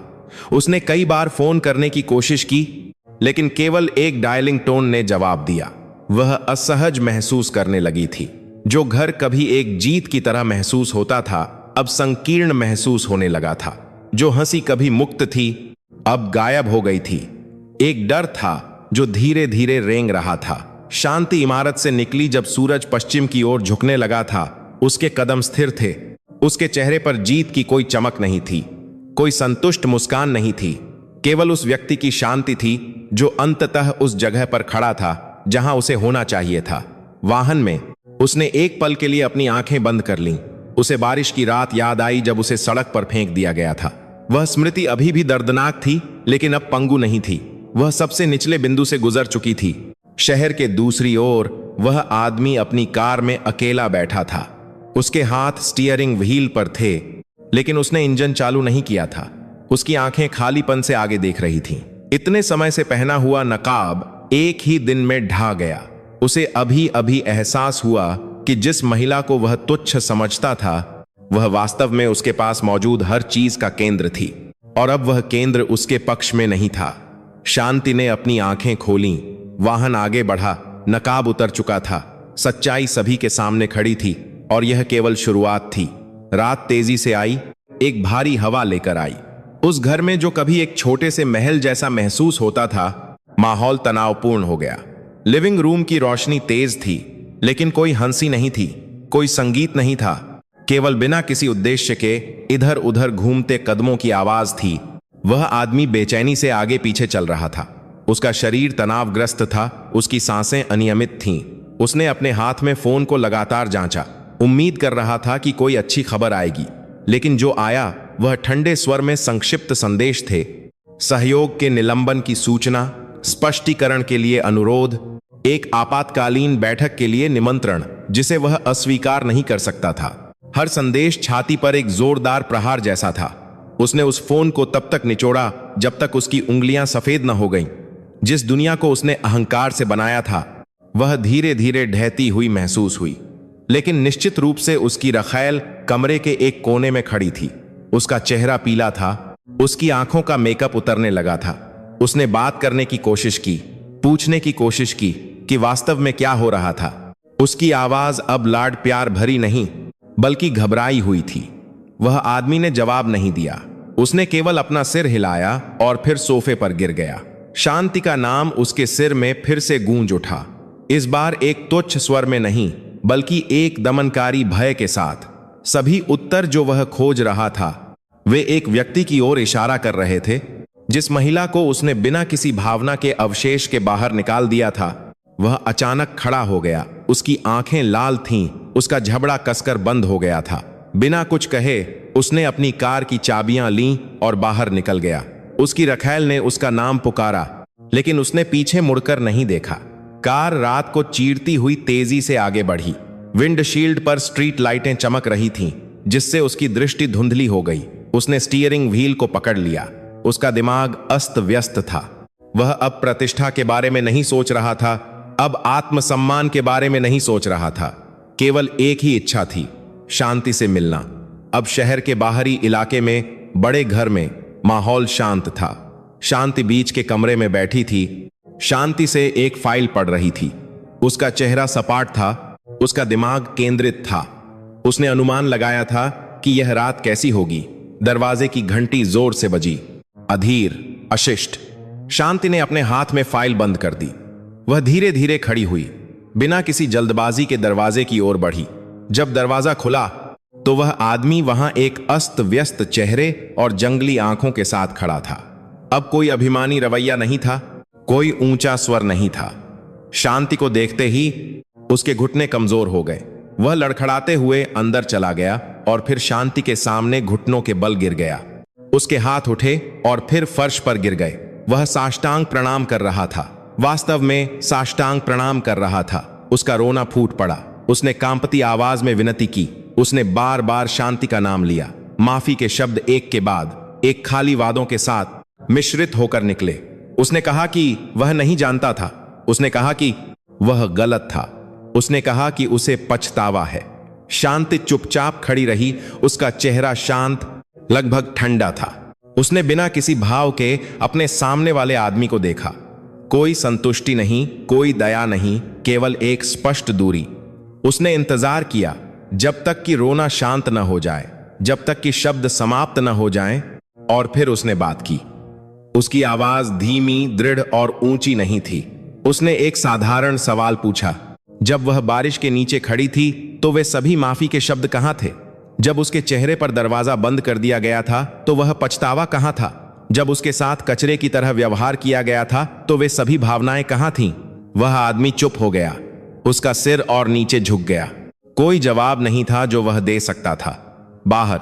उसने कई बार फोन करने की कोशिश की, लेकिन केवल एक डायलिंग टोन ने जवाब दिया। वह असहज महसूस करने लगी थी। जो घर कभी एक जीत की तरह महसूस होता था, अब संकीर्ण महसूस होने लगा था। जो हंसी कभी मुक्त थी, अब गायब हो गई थी। एक डर था जो धीरे धीरे रेंग रहा था। शांति इमारत से निकली जब सूरज पश्चिम की ओर झुकने लगा था। उसके कदम स्थिर थे। उसके चेहरे पर जीत की कोई चमक नहीं थी, कोई संतुष्ट मुस्कान नहीं थी। केवल उस व्यक्ति की शांति थी जो अंततः उस जगह पर खड़ा था जहां उसे होना चाहिए था। वाहन में उसने एक पल के लिए अपनी आंखें बंद कर लीं। उसे बारिश की रात याद आई जब उसे सड़क पर फेंक दिया गया था। वह स्मृति अभी भी दर्दनाक थी, लेकिन अब पंगु नहीं थी। वह सबसे निचले बिंदु से गुजर चुकी थी। शहर के दूसरी ओर वह आदमी अपनी कार में अकेला बैठा था। उसके हाथ स्टीयरिंग व्हील पर थे, लेकिन उसने इंजन चालू नहीं किया था। उसकी आंखें खालीपन से आगे देख रही थीं। इतने समय से पहना हुआ नकाब एक ही दिन में ढह गया। उसे अभी अभी एहसास हुआ कि जिस महिला को वह तुच्छ समझता था, वह वास्तव में उसके पास मौजूद हर चीज का केंद्र थी, और अब वह केंद्र उसके पक्ष में नहीं था। शांति ने अपनी आंखें खोलीं। वाहन आगे बढ़ा। नकाब उतर चुका था। सच्चाई सभी के सामने खड़ी थी, और यह केवल शुरुआत थी। रात तेजी से आई, एक भारी हवा लेकर आई। उस घर में जो कभी एक छोटे से महल जैसा महसूस होता था, माहौल तनावपूर्ण हो गया। लिविंग रूम की रोशनी तेज थी, लेकिन कोई हंसी नहीं थी, कोई संगीत नहीं था। केवल बिना किसी उद्देश्य के इधर उधर घूमते कदमों की आवाज थी। वह आदमी बेचैनी से आगे पीछे चल रहा था। उसका शरीर तनावग्रस्त था। उसकी सांसें अनियमित थीं। उसने अपने हाथ में फोन को लगातार जांचा। उम्मीद कर रहा था कि कोई अच्छी खबर आएगी, लेकिन जो आया वह ठंडे स्वर में संक्षिप्त संदेश थे। सहयोग के निलंबन की सूचना, स्पष्टीकरण के लिए अनुरोध, एक आपातकालीन बैठक के लिए निमंत्रण जिसे वह अस्वीकार नहीं कर सकता था। हर संदेश छाती पर एक जोरदार प्रहार जैसा था। उसने उस फोन को तब तक निचोड़ा जब तक उसकी उंगलियां सफेद न हो गईं। जिस दुनिया को उसने अहंकार से बनाया था, वह धीरे धीरे ढहती हुई महसूस हुई। लेकिन निश्चित रूप से उसकी रखैल कमरे के एक कोने में खड़ी थी। उसका चेहरा पीला था। उसकी आंखों का मेकअप उतरने लगा था। उसने बात करने की कोशिश की, पूछने की कोशिश की कि वास्तव में क्या हो रहा था। उसकी आवाज अब लाड प्यार भरी नहीं, बल्कि घबराई हुई थी। वह आदमी ने जवाब नहीं दिया। उसने केवल अपना सिर हिलाया और फिर सोफे पर गिर गया। शांति का नाम उसके सिर में फिर से गूंज उठा। इस बार एक तुच्छ स्वर में नहीं, बल्कि एक दमनकारी भय के साथ। सभी उत्तर जो वह खोज रहा था, वे एक व्यक्ति की ओर इशारा कर रहे थे। जिस महिला को उसने बिना किसी भावना के अवशेष के बाहर निकाल दिया था, वह अचानक खड़ा हो गया। उसकी आंखें लाल थीं। उसका झबड़ा कसकर बंद हो गया था। बिना कुछ कहे उसने अपनी कार की चाबियां लीं और बाहर निकल गया। उसकी रखैल ने उसका नाम पुकारा, लेकिन उसने पीछे मुड़कर नहीं देखा। कार रात को चीरती हुई तेजी से आगे बढ़ी। विंडशील्ड पर स्ट्रीट लाइटें चमक रही थीं, जिससे उसकी दृष्टि धुंधली हो गई। उसने स्टीयरिंग व्हील को पकड़ लिया। उसका दिमाग अस्त व्यस्त था। वह अब प्रतिष्ठा के बारे में नहीं सोच रहा था, अब आत्मसम्मान के बारे में नहीं सोच रहा था। केवल एक ही इच्छा थी, शांति से मिलना। अब शहर के बाहरी इलाके में बड़े घर में माहौल शांत था। शांति बीच के कमरे में बैठी थी। शांति से एक फाइल पढ़ रही थी। उसका चेहरा सपाट था। उसका दिमाग केंद्रित था। उसने अनुमान लगाया था कि यह रात कैसी होगी। दरवाजे की घंटी जोर से बजी। अधीर, अशिष्ट। शांति ने अपने हाथ में फाइल बंद कर दी। वह धीरे धीरे खड़ी हुई, बिना किसी जल्दबाजी के दरवाजे की ओर बढ़ी। जब दरवाजा खुला तो वह आदमी वहां एक अस्त व्यस्त चेहरे और जंगली आंखों के साथ खड़ा था। अब कोई अभिमानी रवैया नहीं था, कोई ऊंचा स्वर नहीं था। शांति को देखते ही उसके घुटने कमजोर हो गए। वह लड़खड़ाते हुए अंदर चला गया और फिर शांति के सामने घुटनों के बल गिर गया। उसके हाथ उठे और फिर फर्श पर गिर गए। वह साष्टांग प्रणाम कर रहा था, वास्तव में साष्टांग प्रणाम कर रहा था। उसका रोना फूट पड़ा। उसने कांपती आवाज में विनती की। उसने बार बार शांति का नाम लिया। माफी के शब्द एक के बाद एक खाली वादों के साथ मिश्रित होकर निकले। उसने कहा कि वह नहीं जानता था। उसने कहा कि वह गलत था। उसने कहा कि उसे पछतावा है। शांति चुपचाप खड़ी रही। उसका चेहरा शांत, लगभग ठंडा था। उसने बिना किसी भाव के अपने सामने वाले आदमी को देखा। कोई संतुष्टि नहीं, कोई दया नहीं, केवल एक स्पष्ट दूरी। उसने इंतजार किया जब तक कि रोना शांत न हो जाए, जब तक कि शब्द समाप्त न हो जाएं, और फिर उसने बात की। उसकी आवाज धीमी, दृढ़ और ऊंची नहीं थी। उसने एक साधारण सवाल पूछा। जब वह बारिश के नीचे खड़ी थी तो वे सभी माफी के शब्द कहां थे? जब उसके चेहरे पर दरवाजा बंद कर दिया गया था तो वह पछतावा कहां था? जब उसके साथ कचरे की तरह व्यवहार किया गया था तो वे सभी भावनाएं कहां थीं? वह आदमी चुप हो गया। उसका सिर और नीचे झुक गया। कोई जवाब नहीं था जो वह दे सकता था। बाहर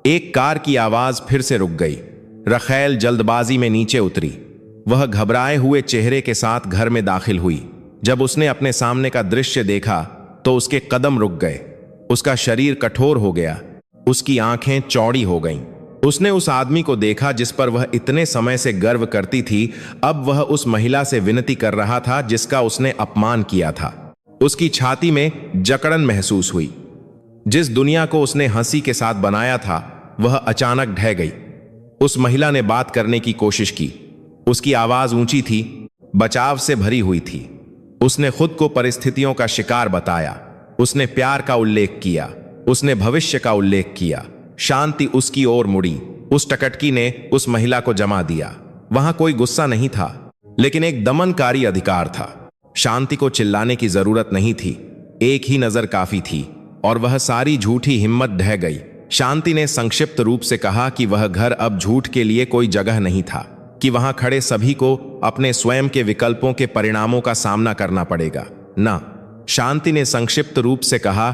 एक कार की आवाज फिर से रुक गई। रखैल जल्दबाजी में नीचे उतरी। वह घबराए हुए चेहरे के साथ घर में दाखिल हुई। जब उसने अपने सामने का दृश्य देखा तो उसके कदम रुक गए। उसका शरीर कठोर हो गया। उसकी आंखें चौड़ी हो गईं। उसने उस आदमी को देखा जिस पर वह इतने समय से गर्व करती थी। अब वह उस महिला से विनती कर रहा था जिसका उसने अपमान किया था। उसकी छाती में जकड़न महसूस हुई। जिस दुनिया को उसने हंसी के साथ बनाया था वह अचानक ढह गई। उस महिला ने बात करने की कोशिश की। उसकी आवाज ऊंची थी, बचाव से भरी हुई थी। उसने खुद को परिस्थितियों का शिकार बताया। उसने प्यार का उल्लेख किया। उसने भविष्य का उल्लेख किया। शांति उसकी ओर मुड़ी। उस टकटकी ने उस महिला को जमा दिया। वहां कोई गुस्सा नहीं था, लेकिन एक दमनकारी अधिकार था। शांति को चिल्लाने की जरूरत नहीं थी, एक ही नजर काफी थी और वह सारी झूठी हिम्मत ढह गई। शांति ने संक्षिप्त रूप से कहा कि वह घर अब झूठ के लिए कोई जगह नहीं था, कि वहां खड़े सभी को अपने स्वयं के विकल्पों के परिणामों का सामना करना पड़ेगा। ना, शांति ने संक्षिप्त रूप से कहा,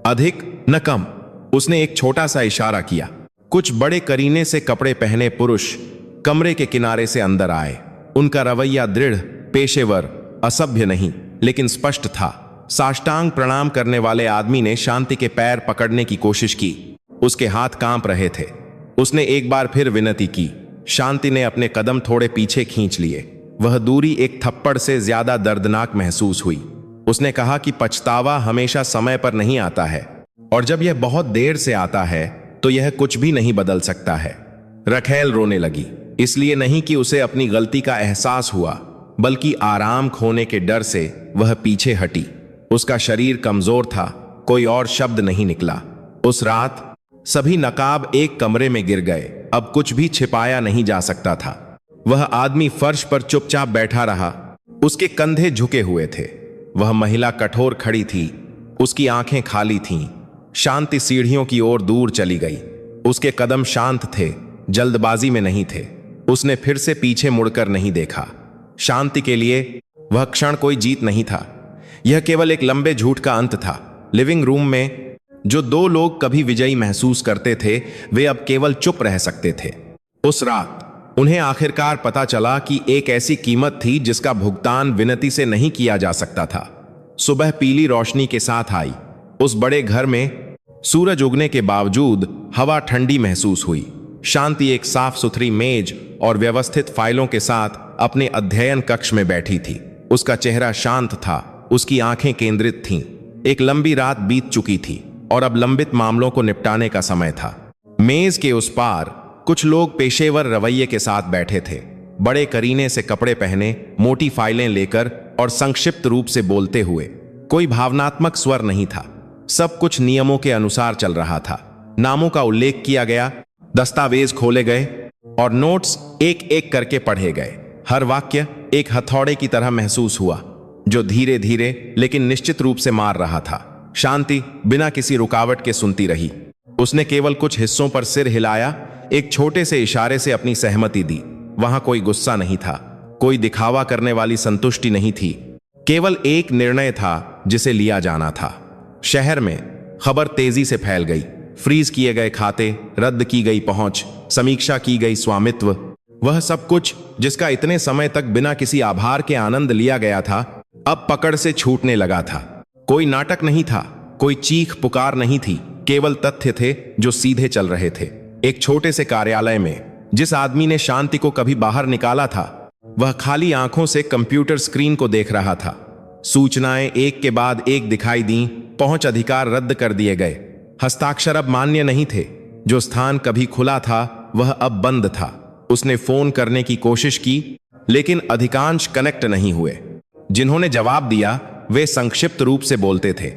अधिक न कम। उसने एक छोटा सा इशारा किया। कुछ बड़े करीने से कपड़े पहने पुरुष कमरे के किनारे से अंदर आए। उनका रवैया दृढ़, पेशेवर, असभ्य नहीं, लेकिन स्पष्ट था। साष्टांग प्रणाम करने वाले आदमी ने शांति के पैर पकड़ने की कोशिश की। उसके हाथ कांप रहे थे। उसने एक बार फिर विनती की। शांति ने अपने कदम थोड़े पीछे खींच लिए। वह दूरी एक थप्पड़ से ज्यादा दर्दनाक महसूस हुई। उसने कहा कि पछतावा हमेशा समय पर नहीं आता है, और जब यह बहुत देर से आता है तो यह कुछ भी नहीं बदल सकता है। रखैल रोने लगी, इसलिए नहीं कि उसे अपनी गलती का एहसास हुआ, बल्कि आराम खोने के डर से वह पीछे हटी। उसका शरीर कमजोर था। कोई और शब्द नहीं निकला। उस रात सभी नकाब एक कमरे में गिर गए। अब कुछ भी छिपाया नहीं जा सकता था। वह आदमी फर्श पर चुपचाप बैठा रहा। उसके कंधे झुके हुए थे। वह महिला कठोर खड़ी थी। उसकी आंखें खाली थीं। शांति सीढ़ियों की ओर दूर चली गई। उसके कदम शांत थे, जल्दबाजी में नहीं थे। उसने फिर से पीछे मुड़कर नहीं देखा। शांति के लिए वह क्षण कोई जीत नहीं था। यह केवल एक लंबे झूठ का अंत था। लिविंग रूम में जो दो लोग कभी विजयी महसूस करते थे, वे अब केवल चुप रह सकते थे। उस रात उन्हें आखिरकार पता चला कि एक ऐसी कीमत थी जिसका भुगतान विनती से नहीं किया जा सकता था। सुबह पीली रोशनी के साथ आई। उस बड़े घर में सूरज उगने के बावजूद हवा ठंडी महसूस हुई। शांति एक साफ सुथरी मेज और व्यवस्थित फाइलों के साथ अपने अध्ययन कक्ष में बैठी थी। उसका चेहरा शांत था। उसकी आंखें केंद्रित थीं। एक लंबी रात बीत चुकी थी और अब लंबित मामलों को निपटाने का समय था। मेज के उस पार कुछ लोग पेशेवर रवैये के साथ बैठे थे, बड़े करीने से कपड़े पहने, मोटी फाइलें लेकर और संक्षिप्त रूप से बोलते हुए। कोई भावनात्मक स्वर नहीं था। सब कुछ नियमों के अनुसार चल रहा था। नामों का उल्लेख किया गया, दस्तावेज खोले गए और नोट्स एक एक करके पढ़े गए। हर वाक्य एक हथौड़े की तरह महसूस हुआ, जो धीरे धीरे लेकिन निश्चित रूप से मार रहा था। शांति बिना किसी रुकावट के सुनती रही। उसने केवल कुछ हिस्सों पर सिर हिलाया, एक छोटे से इशारे से अपनी सहमति दी। वहां कोई गुस्सा नहीं था, कोई दिखावा करने वाली संतुष्टि नहीं थी। केवल एक निर्णय था जिसे लिया जाना था। शहर में खबर तेजी से फैल गई। फ्रीज किए गए खाते, रद्द की गई पहुंच, समीक्षा की गई स्वामित्व, वह सब कुछ जिसका इतने समय तक बिना किसी आभार के आनंद लिया गया था, अब पकड़ से छूटने लगा था। कोई नाटक नहीं था, कोई चीख पुकार नहीं थी, केवल तथ्य थे जो सीधे चल रहे थे। एक छोटे से कार्यालय में जिस आदमी ने शांति को कभी बाहर निकाला था, वह खाली आंखों से कंप्यूटर स्क्रीन को देख रहा था। सूचनाएं एक के बाद एक दिखाई दी, पहुंच अधिकार रद्द कर दिए गए, हस्ताक्षर अब मान्य नहीं थे। जो स्थान कभी खुला था वह अब बंद था। उसने फोन करने की कोशिश की, लेकिन अधिकांश कनेक्ट नहीं हुए। जिन्होंने जवाब दिया वे संक्षिप्त रूप से बोलते थे,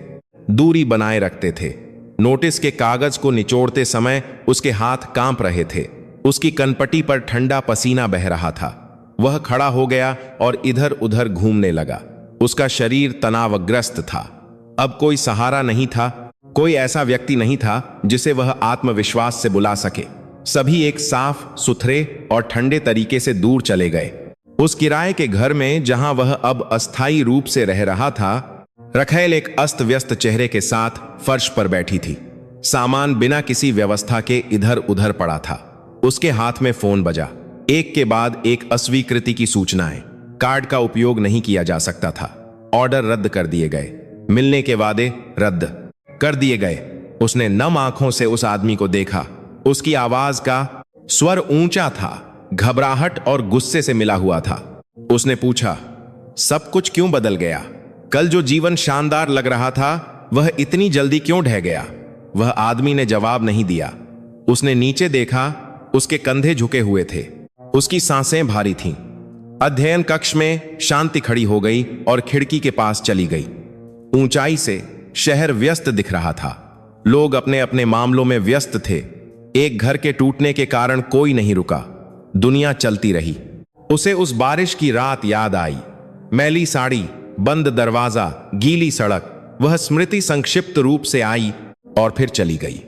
दूरी बनाए रखते थे। नोटिस के कागज को निचोड़ते समय उसके हाथ कांप रहे थे। उसकी कनपटी पर ठंडा पसीना बह रहा था। वह खड़ा हो गया और इधर उधर घूमने लगा। उसका शरीर तनावग्रस्त था। अब कोई सहारा नहीं था, कोई ऐसा व्यक्ति नहीं था जिसे वह आत्मविश्वास से बुला सके। सभी एक साफ सुथरे और ठंडे तरीके से दूर चले गए। उस किराए के घर में जहां वह अब अस्थायी रूप से रह रहा था, रखैल एक अस्त व्यस्त चेहरे के साथ फर्श पर बैठी थी। सामान बिना किसी व्यवस्था के इधर उधर पड़ा था। उसके हाथ में फोन बजा। एक के बाद एक अस्वीकृति की सूचनाएं। कार्ड का उपयोग नहीं किया जा सकता था। ऑर्डर रद्द कर दिए गए। मिलने के वादे रद्द कर दिए गए। उसने नम आंखों से उस आदमी को देखा। उसकी आवाज का स्वर ऊंचा था, घबराहट और गुस्से से मिला हुआ था। उसने पूछा, सब कुछ क्यों बदल गया? कल जो जीवन शानदार लग रहा था, वह इतनी जल्दी क्यों ढह गया? वह आदमी ने जवाब नहीं दिया। उसने नीचे देखा। उसके कंधे झुके हुए थे। उसकी सांसें भारी थीं। अध्ययन कक्ष में शांति खड़ी हो गई और खिड़की के पास चली गई। ऊंचाई से शहर व्यस्त दिख रहा था। लोग अपने अपने मामलों में व्यस्त थे। एक घर के टूटने के कारण कोई नहीं रुका। दुनिया चलती रही। उसे उस बारिश की रात याद आई। मैली साड़ी, बंद दरवाजा, गीली सड़क। वह स्मृति संक्षिप्त रूप से आई और फिर चली गई।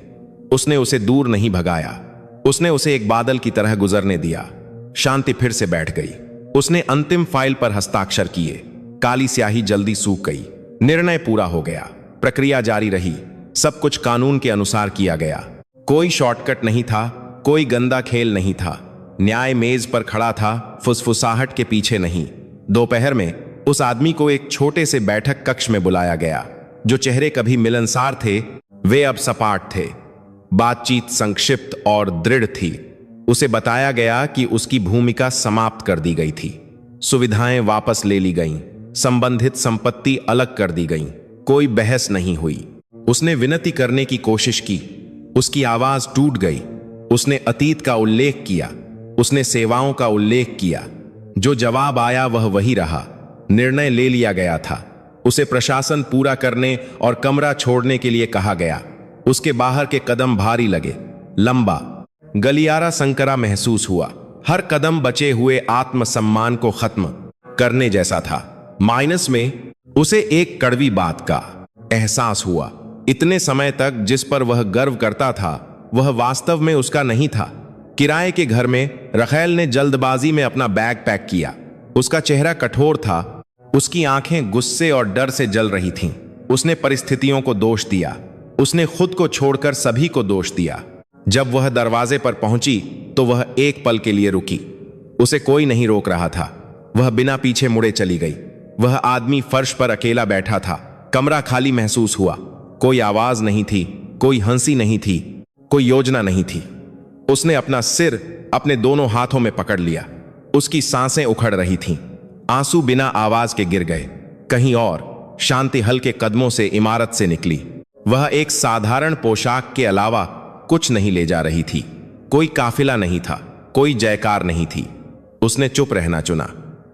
उसने उसे दूर नहीं भगाया। उसने उसे एक बादल की तरह गुजरने दिया। शांति फिर से बैठ गई। उसने अंतिम फाइल पर हस्ताक्षर किए। काली स्याही जल्दी सूख गई। निर्णय पूरा हो गया। प्रक्रिया जारी रही। सब कुछ कानून के अनुसार किया गया। कोई शॉर्टकट नहीं था, कोई गंदा खेल नहीं था। न्याय मेज पर खड़ा था, फुसफुसाहट के पीछे नहीं। दोपहर में उस आदमी को एक छोटे से बैठक कक्ष में बुलाया गया। जो चेहरे कभी मिलनसार थे, वे अब सपाट थे। बातचीत संक्षिप्त और दृढ़ थी। उसे बताया गया कि उसकी भूमिका समाप्त कर दी गई थी। सुविधाएं वापस ले ली गईं। संबंधित संपत्ति अलग कर दी गईं। कोई बहस नहीं हुई। उसने विनती करने की कोशिश की। उसकी आवाज टूट गई। उसने अतीत का उल्लेख किया। उसने सेवाओं का उल्लेख किया। जो जवाब आया वह वही रहा। निर्णय ले लिया गया था। उसे प्रशासन पूरा करने और कमरा छोड़ने के लिए कहा गया। उसके बाहर के कदम भारी लगे। लंबा, गलियारा संकरा महसूस हुआ। हर कदम बचे हुए आत्मसम्मान को खत्म करने जैसा था। माइनस में उसे एक कड़वी बात का एहसास हुआ। इतने समय तक जिस पर वह गर्व करता था, वह वास्तव में उसका नहीं था। किराए के घर में रखैल ने जल्दबाजी में अपना बैग पैक किया। उसका चेहरा कठोर था। उसकी आंखें गुस्से और डर से जल रही थीं। उसने परिस्थितियों को दोष दिया। उसने खुद को छोड़कर सभी को दोष दिया। जब वह दरवाजे पर पहुंची तो वह एक पल के लिए रुकी। उसे कोई नहीं रोक रहा था। वह बिना पीछे मुड़े चली गई। वह आदमी फर्श पर अकेला बैठा था। कमरा खाली महसूस हुआ। कोई आवाज नहीं थी, कोई हंसी नहीं थी, कोई योजना नहीं थी। उसने अपना सिर अपने दोनों हाथों में पकड़ लिया। उसकी सांसें उखड़ रही थीं। आंसू बिना आवाज के गिर गए। कहीं और शांति हल्के कदमों से इमारत से निकली। वह एक साधारण पोशाक के अलावा कुछ नहीं ले जा रही थी। कोई काफिला नहीं था, कोई जयकार नहीं थी। उसने चुप रहना चुना।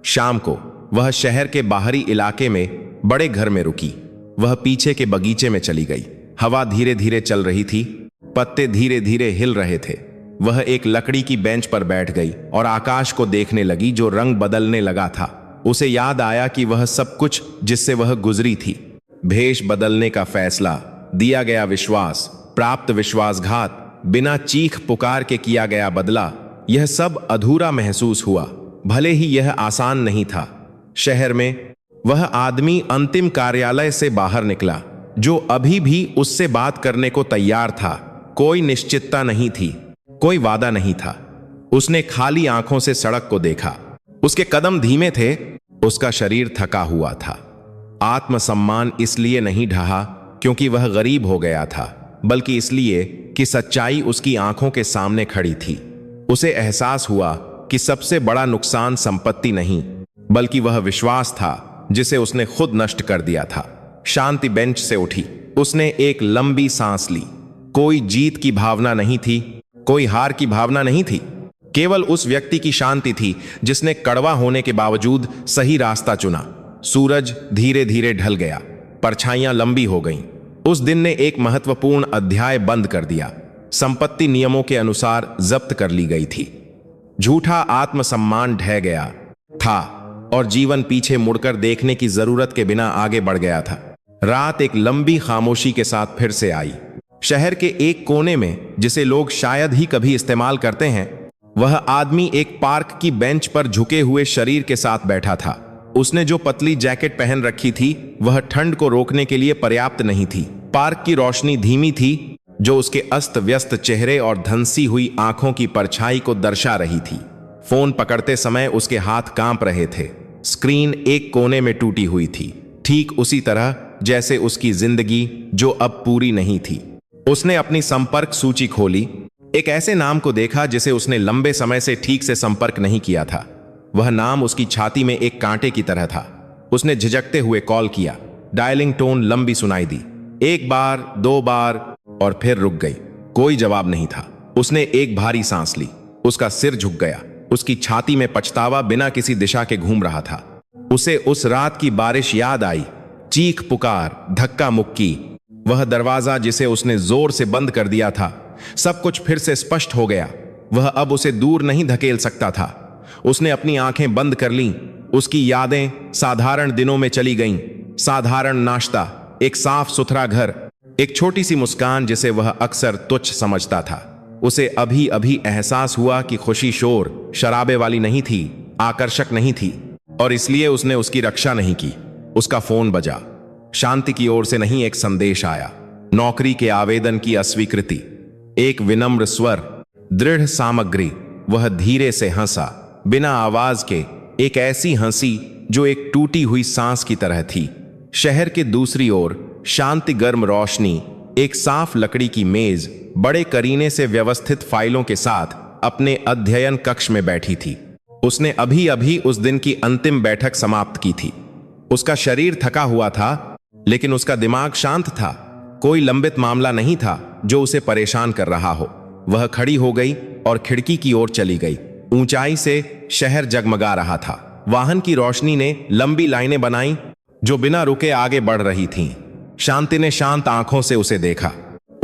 शाम को वह शहर के बाहरी इलाके में बड़े घर में रुकी। वह पीछे के बगीचे में चली गई। हवा धीरे धीरे चल रही थी। पत्ते धीरे धीरे हिल रहे थे। वह एक लकड़ी की बेंच पर बैठ गई और आकाश को देखने लगी जो रंग बदलने लगा था। उसे याद आया कि वह सब कुछ जिससे वह गुजरी थी, भेष बदलने का फैसला, दिया गया विश्वास, प्राप्त विश्वासघात, बिना चीख पुकार के किया गया बदला, यह सब अधूरा महसूस हुआ। भले ही यह आसान नहीं था। शहर में वह आदमी अंतिम कार्यालय से बाहर निकला। जो अभी भी उससे बात करने को तैयार था। कोई निश्चितता नहीं थी, कोई वादा नहीं था। उसने खाली आंखों से सड़क को देखा। उसके कदम धीमे थे, उसका शरीर थका हुआ था। आत्मसम्मान इसलिए नहीं ढहा क्योंकि वह गरीब हो गया था, बल्कि इसलिए कि सच्चाई उसकी आंखों के सामने खड़ी थी। उसे एहसास हुआ कि सबसे बड़ा नुकसान संपत्ति नहीं, बल्कि वह विश्वास था जिसे उसने खुद नष्ट कर दिया था। शांति बेंच से उठी। उसने एक लंबी सांस ली। कोई जीत की भावना नहीं थी, कोई हार की भावना नहीं थी। केवल उस व्यक्ति की शांति थी जिसने कड़वा होने के बावजूद सही रास्ता चुना। सूरज धीरे धीरे ढल गया, परछाइयां लंबी हो गईं। उस दिन ने एक महत्वपूर्ण अध्याय बंद कर दिया। संपत्ति नियमों के अनुसार जब्त कर ली गई थी। झूठा आत्मसम्मान ढह गया था और जीवन पीछे मुड़कर देखने की जरूरत के बिना आगे बढ़ गया था। रात एक लंबी खामोशी के साथ फिर से आई। शहर के एक कोने में, जिसे लोग शायद ही कभी इस्तेमाल करते हैं, वह आदमी एक पार्क की बेंच पर झुके हुए शरीर के साथ बैठा था। उसने जो पतली जैकेट पहन रखी थी वह ठंड को रोकने के लिए पर्याप्त नहीं थी। पार्क की रोशनी धीमी थी, जो उसके अस्त व्यस्त चेहरे और धंसी हुई आंखों की परछाई को दर्शा रही थी। फोन पकड़ते समय उसके हाथ कांप रहे थे। स्क्रीन एक कोने में टूटी हुई थी, ठीक उसी तरह जैसे उसकी जिंदगी जो अब पूरी नहीं थी। उसने अपनी संपर्क सूची खोली। एक ऐसे नाम को देखा जिसे उसने लंबे समय से ठीक से संपर्क नहीं किया था। वह नाम उसकी छाती में एक कांटे की तरह था। उसने झिझकते हुए कॉल किया। डायलिंग टोन लंबी सुनाई दी, एक बार, दो बार, और फिर रुक गई। कोई जवाब नहीं था। उसने एक भारी सांस ली। उसका सिर झुक गया। उसकी छाती में पछतावा बिना किसी दिशा के घूम रहा था। उसे उस रात की बारिश याद आई। चीख पुकार, धक्का मुक्की, वह दरवाजा जिसे उसने जोर से बंद कर दिया था। सब कुछ फिर से स्पष्ट हो गया। वह अब उसे दूर नहीं धकेल सकता था। उसने अपनी आंखें बंद कर लीं। उसकी यादें साधारण दिनों में चली गईं। साधारण नाश्ता, एक साफ सुथरा घर, एक छोटी सी मुस्कान जिसे वह अक्सर तुच्छ समझता था। उसे अभी अभी एहसास हुआ कि खुशी शोर शराबे वाली नहीं थी, आकर्षक नहीं थी, और इसलिए उसने उसकी रक्षा नहीं की। उसका फोन बजा। शांति की ओर से नहीं, एक संदेश आया। नौकरी के आवेदन की अस्वीकृति। एक विनम्र स्वर, दृढ़ सामग्री। वह धीरे से हंसा, बिना आवाज के, एक ऐसी हंसी जो एक टूटी हुई सांस की तरह थी। शहर के दूसरी ओर शांति गर्म रोशनी, एक साफ लकड़ी की मेज, बड़े करीने से व्यवस्थित फाइलों के साथ अपने अध्ययन कक्ष में बैठी थी। उसने अभी अभी उस दिन की अंतिम बैठक समाप्त की थी। उसका शरीर थका हुआ था, लेकिन उसका दिमाग शांत था। कोई लंबित मामला नहीं था जो उसे परेशान कर रहा हो। वह खड़ी हो गई और खिड़की की ओर चली गई। ऊंचाई से शहर जगमगा रहा था। वाहन की रोशनी ने लंबी लाइनें बनाई जो बिना रुके आगे बढ़ रही थीं। शांति ने शांत आंखों से उसे देखा।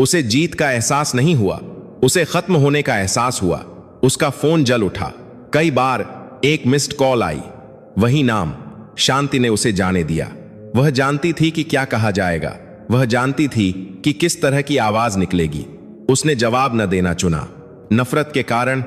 उसे जीत का एहसास नहीं हुआ, उसे खत्म होने का एहसास हुआ। उसका फोन जल उठा। कई बार एक मिस्ड कॉल आई। वही नाम। शांति ने उसे जाने दिया। वह जानती थी कि क्या कहा जाएगा। वह जानती थी कि किस तरह की आवाज निकलेगी। उसने जवाब न देना चुना। नफरत के कारण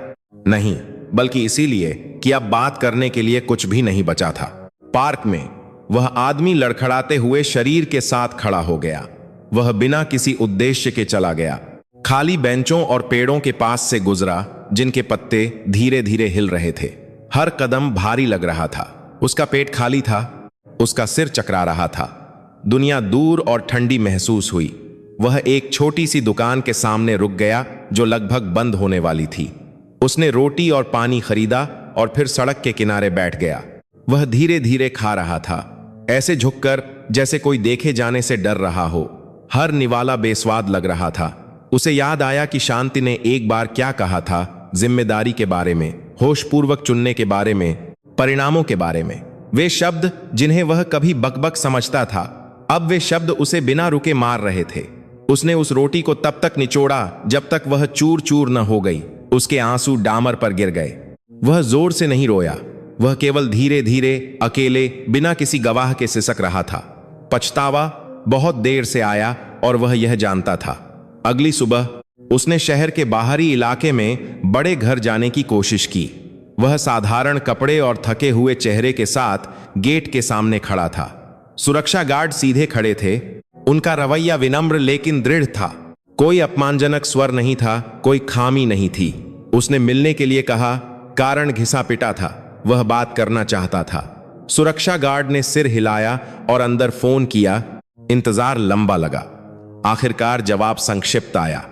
नहीं, बल्कि इसीलिए कि अब बात करने के लिए कुछ भी नहीं बचा था। पार्क में वह आदमी लड़खड़ाते हुए शरीर के साथ खड़ा हो गया। वह बिना किसी उद्देश्य के चला गया। खाली बेंचों और पेड़ों के पास से गुजरा जिनके पत्ते धीरे धीरे हिल रहे थे। हर कदम भारी लग रहा था। उसका पेट खाली था, उसका सिर चकरा रहा था। दुनिया दूर और ठंडी महसूस हुई। वह एक छोटी सी दुकान के सामने रुक गया जो लगभग बंद होने वाली थी। उसने रोटी और पानी खरीदा और फिर सड़क के किनारे बैठ गया। वह धीरे धीरे खा रहा था, ऐसे झुककर जैसे कोई देखे जाने से डर रहा हो। हर निवाला बेस्वाद लग रहा था। उसे याद आया कि शांति ने एक बार क्या कहा था, जिम्मेदारी के बारे में, होशपूर्वक चुनने के बारे में, परिणामों के बारे में। वे शब्द जिन्हें वह कभी बकबक समझता था, अब वे शब्द उसे बिना रुके मार रहे थे। उसने उस रोटी को तब तक निचोड़ा जब तक वह चूर चूर न हो गई। उसके आंसू डामर पर गिर गए। वह जोर से नहीं रोया, वह केवल धीरे धीरे, अकेले, बिना किसी गवाह के सिसक रहा था। पछतावा बहुत देर से आया और वह यह जानता था। अगली सुबह उसने शहर के बाहरी इलाके में बड़े घर जाने की कोशिश की। वह साधारण कपड़े और थके हुए चेहरे के साथ गेट के सामने खड़ा था। सुरक्षा गार्ड सीधे खड़े थे। उनका रवैया विनम्र लेकिन दृढ़ था। कोई अपमानजनक स्वर नहीं था, कोई खामी नहीं थी। उसने मिलने के लिए कहा, कारण घिसा पिटा था, वह बात करना चाहता था। सुरक्षा गार्ड ने सिर हिलाया और अंदर फोन किया। इंतजार लंबा लगा। आखिरकार जवाब संक्षिप्त आया।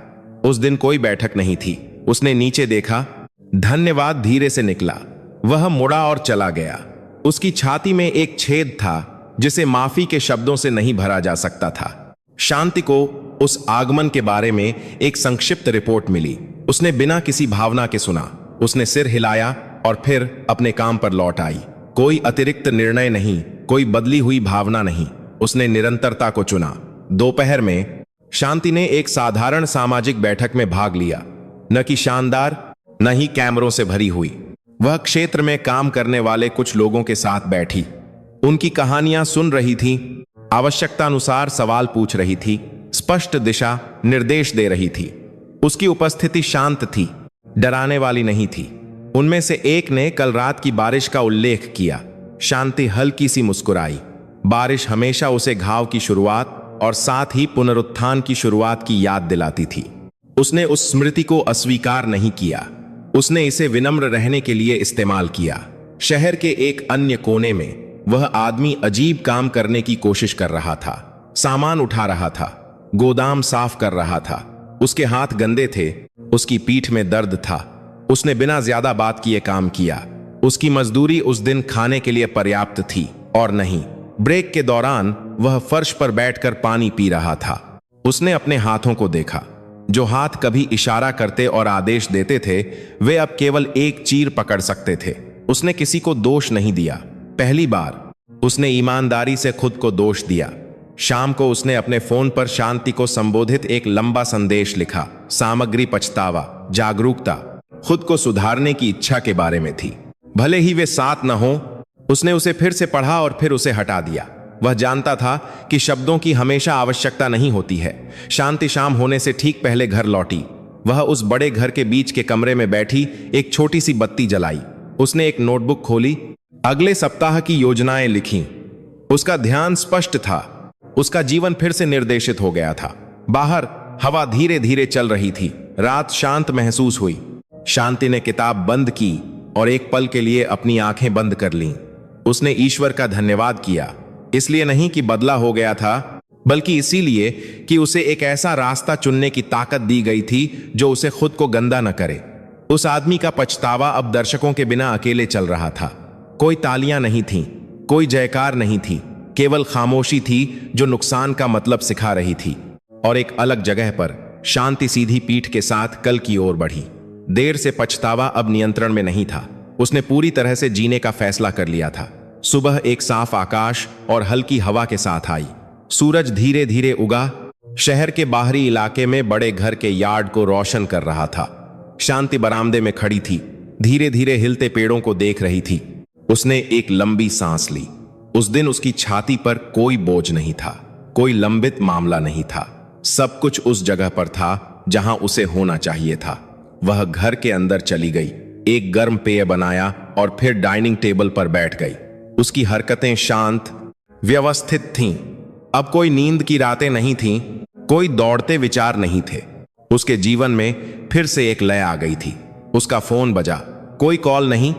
उस दिन कोई बैठक नहीं थी। उसने नीचे देखा, धन्यवाद धीरे से निकला। वह मुड़ा और चला गया। उसकी छाती में एक छेद था जिसे माफी के शब्दों से नहीं भरा जा सकता था। शांति को उस आगमन के बारे में एक संक्षिप्त रिपोर्ट मिली। उसने बिना किसी भावना के सुना। उसने सिर हिलाया और फिर अपने काम पर लौट आई। कोई अतिरिक्त निर्णय नहीं, कोई बदली हुई भावना नहीं। उसने निरंतरता को चुना। दोपहर में शांति ने एक साधारण सामाजिक बैठक में भाग लिया, न कि शानदार न ही कैमरों से भरी हुई। वह क्षेत्र में काम करने वाले कुछ लोगों के साथ बैठी, उनकी कहानियां सुन रही थी, आवश्यकतानुसार सवाल पूछ रही थी, स्पष्ट दिशा निर्देश दे रही थी। उसकी उपस्थिति शांत थी, डराने वाली नहीं थी। उनमें से एक ने कल रात की बारिश का उल्लेख किया। शांति हल्की सी मुस्कुराई। बारिश हमेशा उसे घाव की शुरुआत और साथ ही पुनरुत्थान की शुरुआत की याद दिलाती थी। उसने उस स्मृति को अस्वीकार नहीं किया। उसने इसे विनम्र रहने के लिए इस्तेमाल किया। शहर के एक अन्य कोने में वह आदमी अजीब काम करने की कोशिश कर रहा था। सामान उठा रहा था, गोदाम साफ कर रहा था। उसके हाथ गंदे थे, उसकी पीठ में दर्द था। उसने बिना ज्यादा बात किए काम किया। उसकी मजदूरी उस दिन खाने के लिए पर्याप्त थी और नहीं। ब्रेक के दौरान वह फर्श पर बैठकर पानी पी रहा था। उसने अपने हाथों को देखा। जो हाथ कभी इशारा करते और आदेश देते थे, वे अब केवल एक चीर पकड़ सकते थे। उसने किसी को दोष नहीं दिया। पहली बार उसने ईमानदारी से खुद को दोष दिया। शाम को उसने अपने फोन पर शांति को संबोधित एक लंबा संदेश लिखा। सामग्री पछतावा, जागरूकता, खुद को सुधारने की इच्छा के बारे में थी। भले ही वे साथ न हो। उसने उसे फिर से पढ़ा और फिर उसे हटा दिया। वह जानता था कि शब्दों की हमेशा आवश्यकता नहीं होती है। शांति शाम होने से ठीक पहले घर लौटी। वह उस बड़े घर के बीच के कमरे में बैठी एक छोटी सी बत्ती जलाई। उसने एक नोटबुक खोली, अगले सप्ताह की योजनाएं लिखीं। उसका ध्यान स्पष्ट था। उसका जीवन फिर से निर्देशित हो गया था। बाहर हवा धीरे धीरे चल रही थी। रात शांत महसूस हुई। शांति ने किताब बंद की और एक पल के लिए अपनी आंखें बंद कर लीं। उसने ईश्वर का धन्यवाद किया, इसलिए नहीं कि बदला हो गया था, बल्कि इसीलिए कि उसे एक ऐसा रास्ता चुनने की ताकत दी गई थी जो उसे खुद को गंदा न करे। उस आदमी का पछतावा अब दर्शकों के बिना अकेले चल रहा था। कोई तालियां नहीं थीं, कोई जयकार नहीं थी, केवल खामोशी थी जो नुकसान का मतलब सिखा रही थी। और एक अलग जगह पर शांति सीधी पीठ के साथ कल की ओर बढ़ी। देर से पछतावा अब नियंत्रण में नहीं था। उसने पूरी तरह से जीने का फैसला कर लिया था। सुबह एक साफ आकाश और हल्की हवा के साथ आई। सूरज धीरे धीरे उगा, शहर के बाहरी इलाके में बड़े घर के यार्ड को रोशन कर रहा था। शांति बरामदे में खड़ी थी, धीरे धीरे हिलते पेड़ों को देख रही थी। उसने एक लंबी सांस ली। उस दिन उसकी छाती पर कोई बोझ नहीं था, कोई लंबित मामला नहीं था। सब कुछ उस जगह पर था जहां उसे होना चाहिए था। वह घर के अंदर चली गई, एक गर्म पेय बनाया और फिर डाइनिंग टेबल पर बैठ गई। उसकी हरकतें शांत, व्यवस्थित थीं। अब कोई नींद की रातें नहीं थीं, कोई दौड़ते विचार नहीं थे। उसके जीवन में फिर से एक लय आ गई थी। उसका फोन बजा। कोई कॉल नहीं,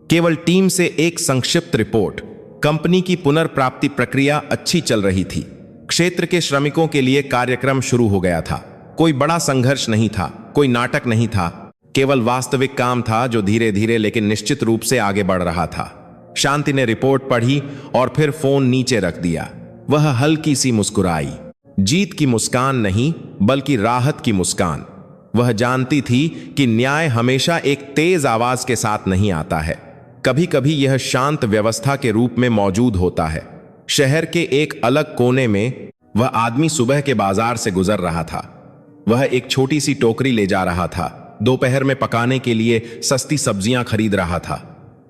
केवल टीम से एक संक्षिप्त रिपोर्ट। कंपनी की पुनर्प्राप्ति प्रक्रिया अच्छी चल रही थी। क्षेत्र के श्रमिकों के लिए कार्यक्रम शुरू हो गया था। कोई बड़ा संघर्ष नहीं था, कोई नाटक नहीं था, केवल वास्तविक काम था जो धीरे धीरे लेकिन निश्चित रूप से आगे बढ़ रहा था। शांति ने रिपोर्ट पढ़ी और फिर फोन नीचे रख दिया। वह हल्की सी मुस्कुराई। जीत की मुस्कान नहीं, बल्कि राहत की मुस्कान। वह जानती थी कि न्याय हमेशा एक तेज आवाज के साथ नहीं आता है। कभी कभी यह शांत व्यवस्था के रूप में मौजूद होता है। शहर के एक अलग कोने में वह आदमी सुबह के बाजार से गुजर रहा था। वह एक छोटी सी टोकरी ले जा रहा था। दोपहर में पकाने के लिए सस्ती सब्जियां खरीद रहा था।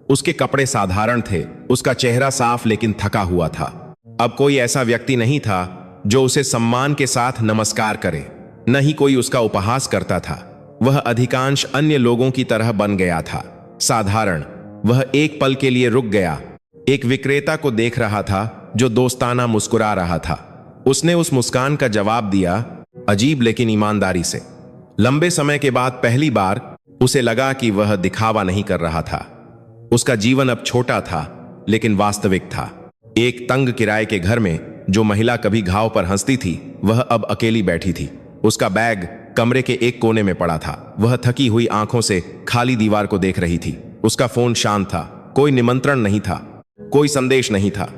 उसके कपड़े साधारण थे, उसका चेहरा साफ लेकिन थका हुआ था। अब कोई ऐसा व्यक्ति नहीं था जो उसे सम्मान के साथ नमस्कार करे, न ही कोई उसका उपहास करता था। वह अधिकांश अन्य लोगों की तरह बन गया था, साधारण। वह एक पल के लिए रुक गया, एक विक्रेता को देख रहा था जो दोस्ताना मुस्कुरा रहा था। उसने उस मुस्कान का जवाब दिया, अजीब लेकिन ईमानदारी से। लंबे समय के बाद पहली बार उसे लगा कि वह दिखावा नहीं कर रहा था। उसका जीवन अब छोटा था लेकिन वास्तविक था। एक तंग किराए के घर में जो महिला कभी घाव पर हंसती थी, वह अब अकेली बैठी थी। उसका बैग कमरे के एक कोने में पड़ा था। वह थकी हुई आंखों से खाली दीवार को देख रही थी। उसका फोन शांत था। कोई निमंत्रण नहीं था, कोई संदेश नहीं था।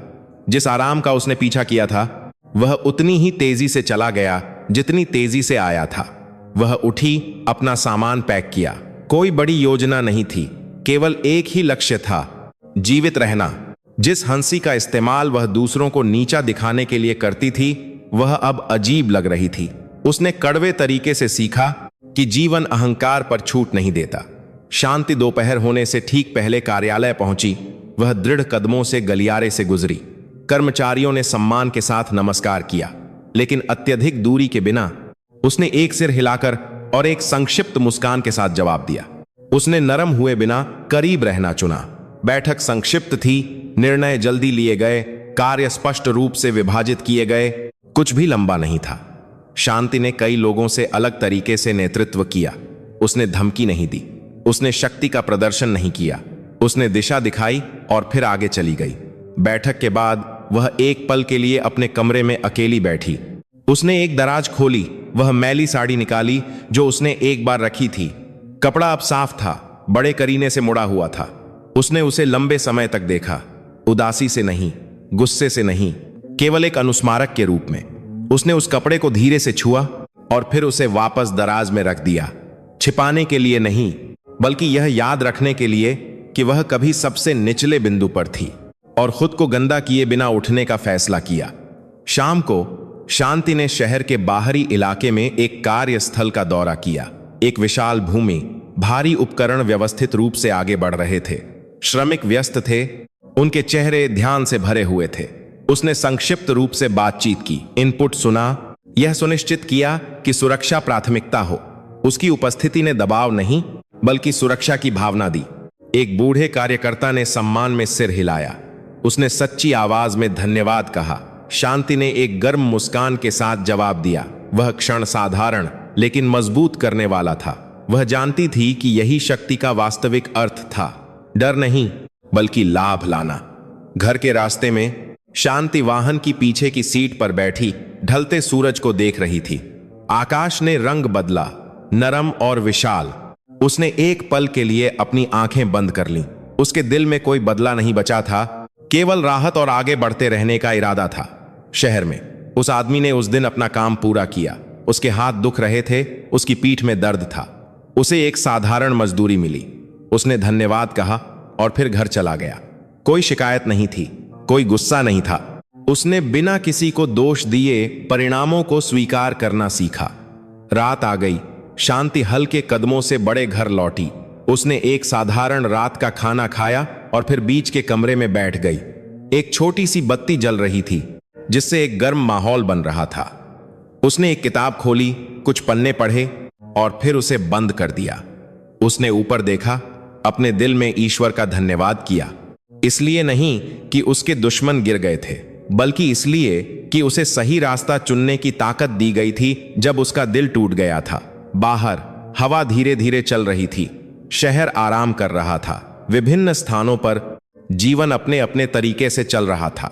जिस आराम का उसने पीछा किया था वह उतनी ही तेजी से चला गया जितनी तेजी से आया था। वह उठी, अपना सामान पैक किया। कोई बड़ी योजना नहीं थी, केवल एक ही लक्ष्य था, जीवित रहना। जिस हंसी का इस्तेमाल वह दूसरों को नीचा दिखाने के लिए करती थी, वह अब अजीब लग रही थी। उसने कड़वे तरीके से सीखा कि जीवन अहंकार पर छूट नहीं देता। शांति दोपहर होने से ठीक पहले कार्यालय पहुंची। वह दृढ़ कदमों से गलियारे से गुजरी। कर्मचारियों ने सम्मान के साथ नमस्कार किया, लेकिन अत्यधिक दूरी के बिना उसने एक सिर हिलाकर और एक संक्षिप्त मुस्कान के साथ जवाब दिया। उसने नरम हुए बिना करीब रहना चुना। बैठक संक्षिप्त थी, निर्णय जल्दी लिए गए, कार्य स्पष्ट रूप से विभाजित किए गए, कुछ भी लंबा नहीं था। शांति ने कई लोगों से अलग तरीके से नेतृत्व किया। उसने धमकी नहीं दी, उसने शक्ति का प्रदर्शन नहीं किया। उसने दिशा दिखाई और फिर आगे चली गई। बैठक के बाद वह एक पल के लिए अपने कमरे में अकेली बैठी। उसने एक दराज खोली, वह मैली साड़ी निकाली जो उसने एक बार रखी थी। कपड़ा अब साफ था, बड़े करीने से मुड़ा हुआ था। उसने उसे लंबे समय तक देखा, उदासी से नहीं, गुस्से से नहीं, केवल एक अनुस्मारक के रूप में। उसने उस कपड़े को धीरे से छुआ और फिर उसे वापस दराज में रख दिया। छिपाने के लिए नहीं, बल्कि यह याद रखने के लिए कि वह कभी सबसे निचले बिंदु पर थी और खुद को गंदा किए बिना उठने का फैसला किया। शाम को शांति ने शहर के बाहरी इलाके में एक कार्यस्थल का दौरा किया। एक विशाल भूमि, भारी उपकरण व्यवस्थित रूप से आगे बढ़ रहे थे। श्रमिक व्यस्त थे, उनके चेहरे ध्यान से भरे हुए थे। उसने संक्षिप्त रूप से बातचीत की, इनपुट सुना, यह सुनिश्चित किया कि सुरक्षा प्राथमिकता हो। उसकी उपस्थिति ने दबाव नहीं बल्कि सुरक्षा की भावना दी। एक बूढ़े कार्यकर्ता ने सम्मान में सिर हिलाया। उसने सच्ची आवाज में धन्यवाद कहा। शांति ने एक गर्म मुस्कान के साथ जवाब दिया। वह क्षण साधारण लेकिन मजबूत करने वाला था। वह जानती थी कि यही शक्ति का वास्तविक अर्थ था, डर नहीं बल्कि लाभ लाना। घर के रास्ते में शांति वाहन की पीछे की सीट पर बैठी ढलते सूरज को देख रही थी। आकाश ने रंग बदला, नरम और विशाल। उसने एक पल के लिए अपनी आंखें बंद कर लीं। उसके दिल में कोई बदला नहीं बचा था, केवल राहत और आगे बढ़ते रहने का इरादा था। शहर में उस आदमी ने उस दिन अपना काम पूरा किया। उसके हाथ दुख रहे थे, उसकी पीठ में दर्द था। उसे एक साधारण मजदूरी मिली। उसने धन्यवाद कहा और फिर घर चला गया। कोई शिकायत नहीं थी, कोई गुस्सा नहीं था। उसने बिना किसी को दोष दिए परिणामों को स्वीकार करना सीखा। रात आ गई। शांति हल्के कदमों से बड़े घर लौटी। उसने एक साधारण रात का खाना खाया और फिर बीच के कमरे में बैठ गई। एक छोटी सी बत्ती जल रही थी जिससे एक गर्म माहौल बन रहा था। उसने एक किताब खोली, कुछ पन्ने पढ़े और फिर उसे बंद कर दिया। उसने ऊपर देखा, अपने दिल में ईश्वर का धन्यवाद किया। इसलिए नहीं कि उसके दुश्मन गिर गए थे, बल्कि इसलिए कि उसे सही रास्ता चुनने की ताकत दी गई थी जब उसका दिल टूट गया था। बाहर हवा धीरे धीरे चल रही थी। शहर आराम कर रहा था। विभिन्न स्थानों पर जीवन अपने अपने तरीके से चल रहा था।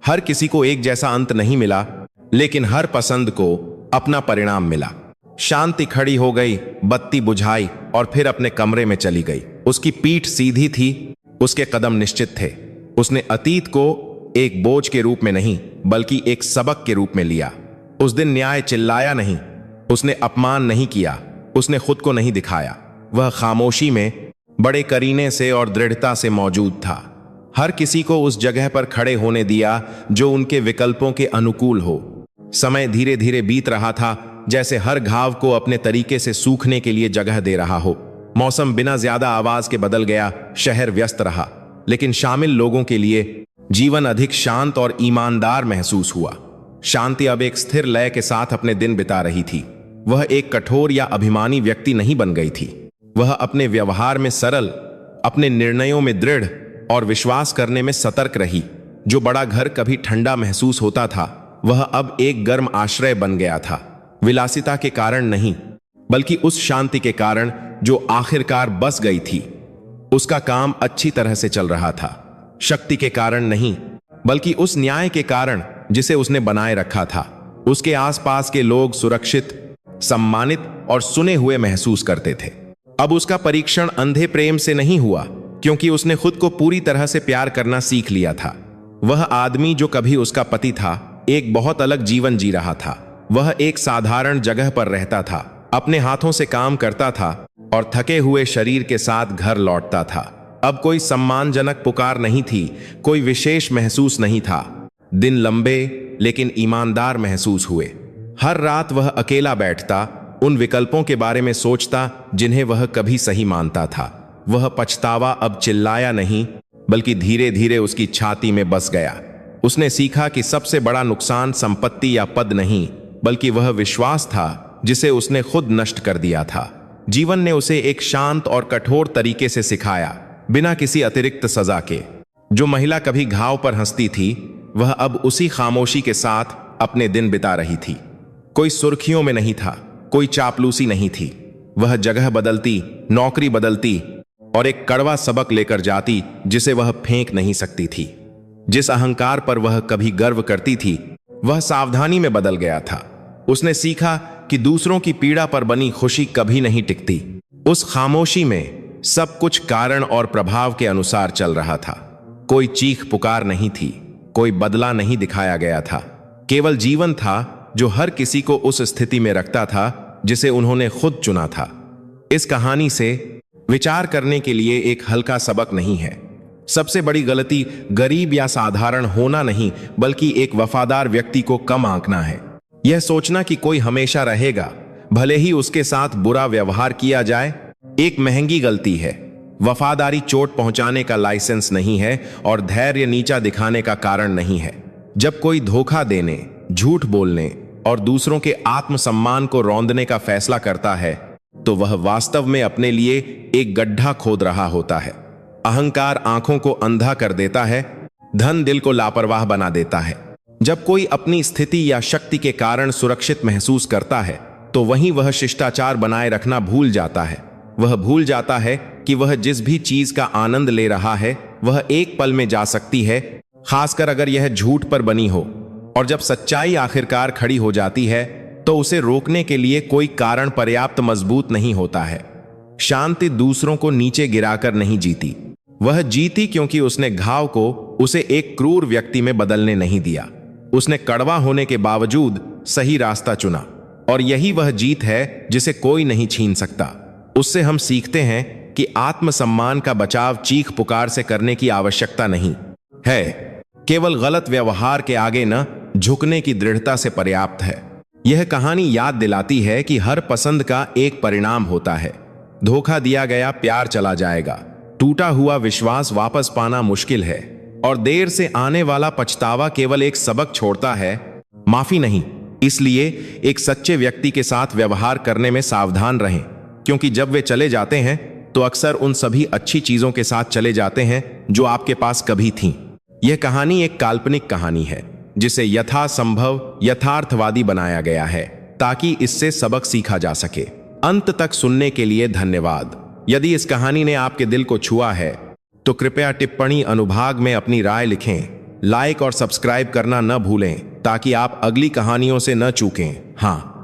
हर किसी को एक जैसा अंत नहीं मिला, लेकिन हर पसंद को अपना परिणाम मिला। शांति खड़ी हो गई, बत्ती बुझाई और फिर अपने कमरे में चली गई। उसकी पीठ सीधी थी, उसके कदम निश्चित थे। उसने अतीत को एक बोझ के रूप में नहीं बल्कि एक सबक के रूप में लिया। उस दिन न्याय चिल्लाया नहीं, उसने अपमान नहीं किया, उसने खुद को नहीं दिखाया। वह खामोशी में बड़े करीने से और दृढ़ता से मौजूद था। हर किसी को उस जगह पर खड़े होने दिया जो उनके विकल्पों के अनुकूल हो। समय धीरे धीरे बीत रहा था, जैसे हर घाव को अपने तरीके से सूखने के लिए जगह दे रहा हो। मौसम बिना ज्यादा आवाज के बदल गया। शहर व्यस्त रहा, लेकिन शामिल लोगों के लिए जीवन अधिक शांत और ईमानदार महसूस हुआ। शांति अब एक स्थिर लय के साथ अपने दिन बिता रही थी। वह एक कठोर या अभिमानी व्यक्ति नहीं बन गई थी। वह अपने व्यवहार में सरल, अपने निर्णयों में दृढ़ और विश्वास करने में सतर्क रही। जो बड़ा घर कभी ठंडा महसूस होता था, वह अब एक गर्म आश्रय बन गया था, विलासिता के कारण नहीं, बल्कि उस शांति के कारण जो आखिरकार बस गई थी। उसका काम अच्छी तरह से चल रहा था, शक्ति के कारण नहीं, बल्कि उस न्याय के कारण जिसे उसने बनाए रखा था। उसके आसपास के लोग सुरक्षित, सम्मानित और सुने हुए महसूस करते थे। अब उसका परीक्षण अंधे प्रेम से नहीं हुआ, क्योंकि उसने खुद को पूरी तरह से प्यार करना सीख लिया था। वह आदमी जो कभी उसका पति था, एक बहुत अलग जीवन जी रहा था। वह एक साधारण जगह पर रहता था, अपने हाथों से काम करता था और थके हुए शरीर के साथ घर लौटता था। अब कोई सम्मानजनक पुकार नहीं थी, कोई विशेष महसूस नहीं था। दिन लंबे लेकिन ईमानदार महसूस हुए। हर रात वह अकेला बैठता, उन विकल्पों के बारे में सोचता जिन्हें वह कभी सही मानता था। वह पछतावा अब चिल्लाया नहीं, बल्कि धीरे धीरे उसकी छाती में बस गया। उसने सीखा कि सबसे बड़ा नुकसान संपत्ति या पद नहीं, बल्कि वह विश्वास था जिसे उसने खुद नष्ट कर दिया था। जीवन ने उसे एक शांत और कठोर तरीके से सिखाया, बिना किसी अतिरिक्त सजा के। जो महिला कभी घाव पर हंसती थी, वह अब उसी खामोशी के साथ अपने दिन बिता रही थी। कोई सुर्खियों में नहीं था, कोई चापलूसी नहीं थी। वह जगह बदलती, नौकरी बदलती और एक कड़वा सबक लेकर जाती जिसे वह फेंक नहीं सकती थी। जिस अहंकार पर वह कभी गर्व करती थी, वह सावधानी में बदल गया था। उसने सीखा कि दूसरों की पीड़ा पर बनी खुशी कभी नहीं टिकती। उस खामोशी में सब कुछ कारण और प्रभाव के अनुसार चल रहा था। कोई चीख पुकार नहीं थी, कोई बदला नहीं दिखाया गया था। केवल जीवन था जो हर किसी को उस स्थिति में रखता था जिसे उन्होंने खुद चुना था। इस कहानी से विचार करने के लिए एक हल्का सबक नहीं है। सबसे बड़ी गलती गरीब या साधारण होना नहीं, बल्कि एक वफादार व्यक्ति को कम आंकना है। यह सोचना कि कोई हमेशा रहेगा, भले ही उसके साथ बुरा व्यवहार किया जाए, एक महंगी गलती है। वफादारी चोट पहुंचाने का लाइसेंस नहीं है और धैर्य नीचा दिखाने का कारण नहीं है। जब कोई धोखा देने, झूठ बोलने और दूसरों के आत्मसम्मान को रौंदने का फैसला करता है, तो वह वास्तव में अपने लिए एक गड्ढा खोद रहा होता है। अहंकार आंखों को अंधा कर देता है, धन दिल को लापरवाह बना देता है। जब कोई अपनी स्थिति या शक्ति के कारण सुरक्षित महसूस करता है, तो वहीं वह शिष्टाचार बनाए रखना भूल जाता है। वह भूल जाता है कि वह जिस भी चीज का आनंद ले रहा है, वह एक पल में जा सकती है, खासकर अगर यह झूठ पर बनी हो। और जब सच्चाई आखिरकार खड़ी हो जाती है, तो उसे रोकने के लिए कोई कारण पर्याप्त मजबूत नहीं होता है। शांति दूसरों को नीचे गिराकर नहीं जीती, वह जीती क्योंकि उसने घाव को उसे एक क्रूर व्यक्ति में बदलने नहीं दिया। उसने कड़वा होने के बावजूद सही रास्ता चुना, और यही वह जीत है जिसे कोई नहीं छीन सकता। उससे हम सीखते हैं कि आत्मसम्मान का बचाव चीख पुकार से करने की आवश्यकता नहीं है, केवल गलत व्यवहार के आगे न झुकने की दृढ़ता से पर्याप्त है। यह कहानी याद दिलाती है कि हर पसंद का एक परिणाम होता है। धोखा दिया गया प्यार चला जाएगा, टूटा हुआ विश्वास वापस पाना मुश्किल है, और देर से आने वाला पछतावा केवल एक सबक छोड़ता है, माफी नहीं। इसलिए एक सच्चे व्यक्ति के साथ व्यवहार करने में सावधान रहें, क्योंकि जब वे चले जाते हैं तो अक्सर उन सभी अच्छी चीजों के साथ चले जाते हैं जो आपके पास कभी थीं। यह कहानी एक काल्पनिक कहानी है जिसे यथासंभव यथार्थवादी बनाया गया है, ताकि इससे सबक सीखा जा सके। अंत तक सुनने के लिए धन्यवाद। यदि इस कहानी ने आपके दिल को छुआ है, तो कृपया टिप्पणी अनुभाग में अपनी राय लिखें। लाइक और सब्सक्राइब करना न भूलें, ताकि आप अगली कहानियों से न चूकें। हाँ।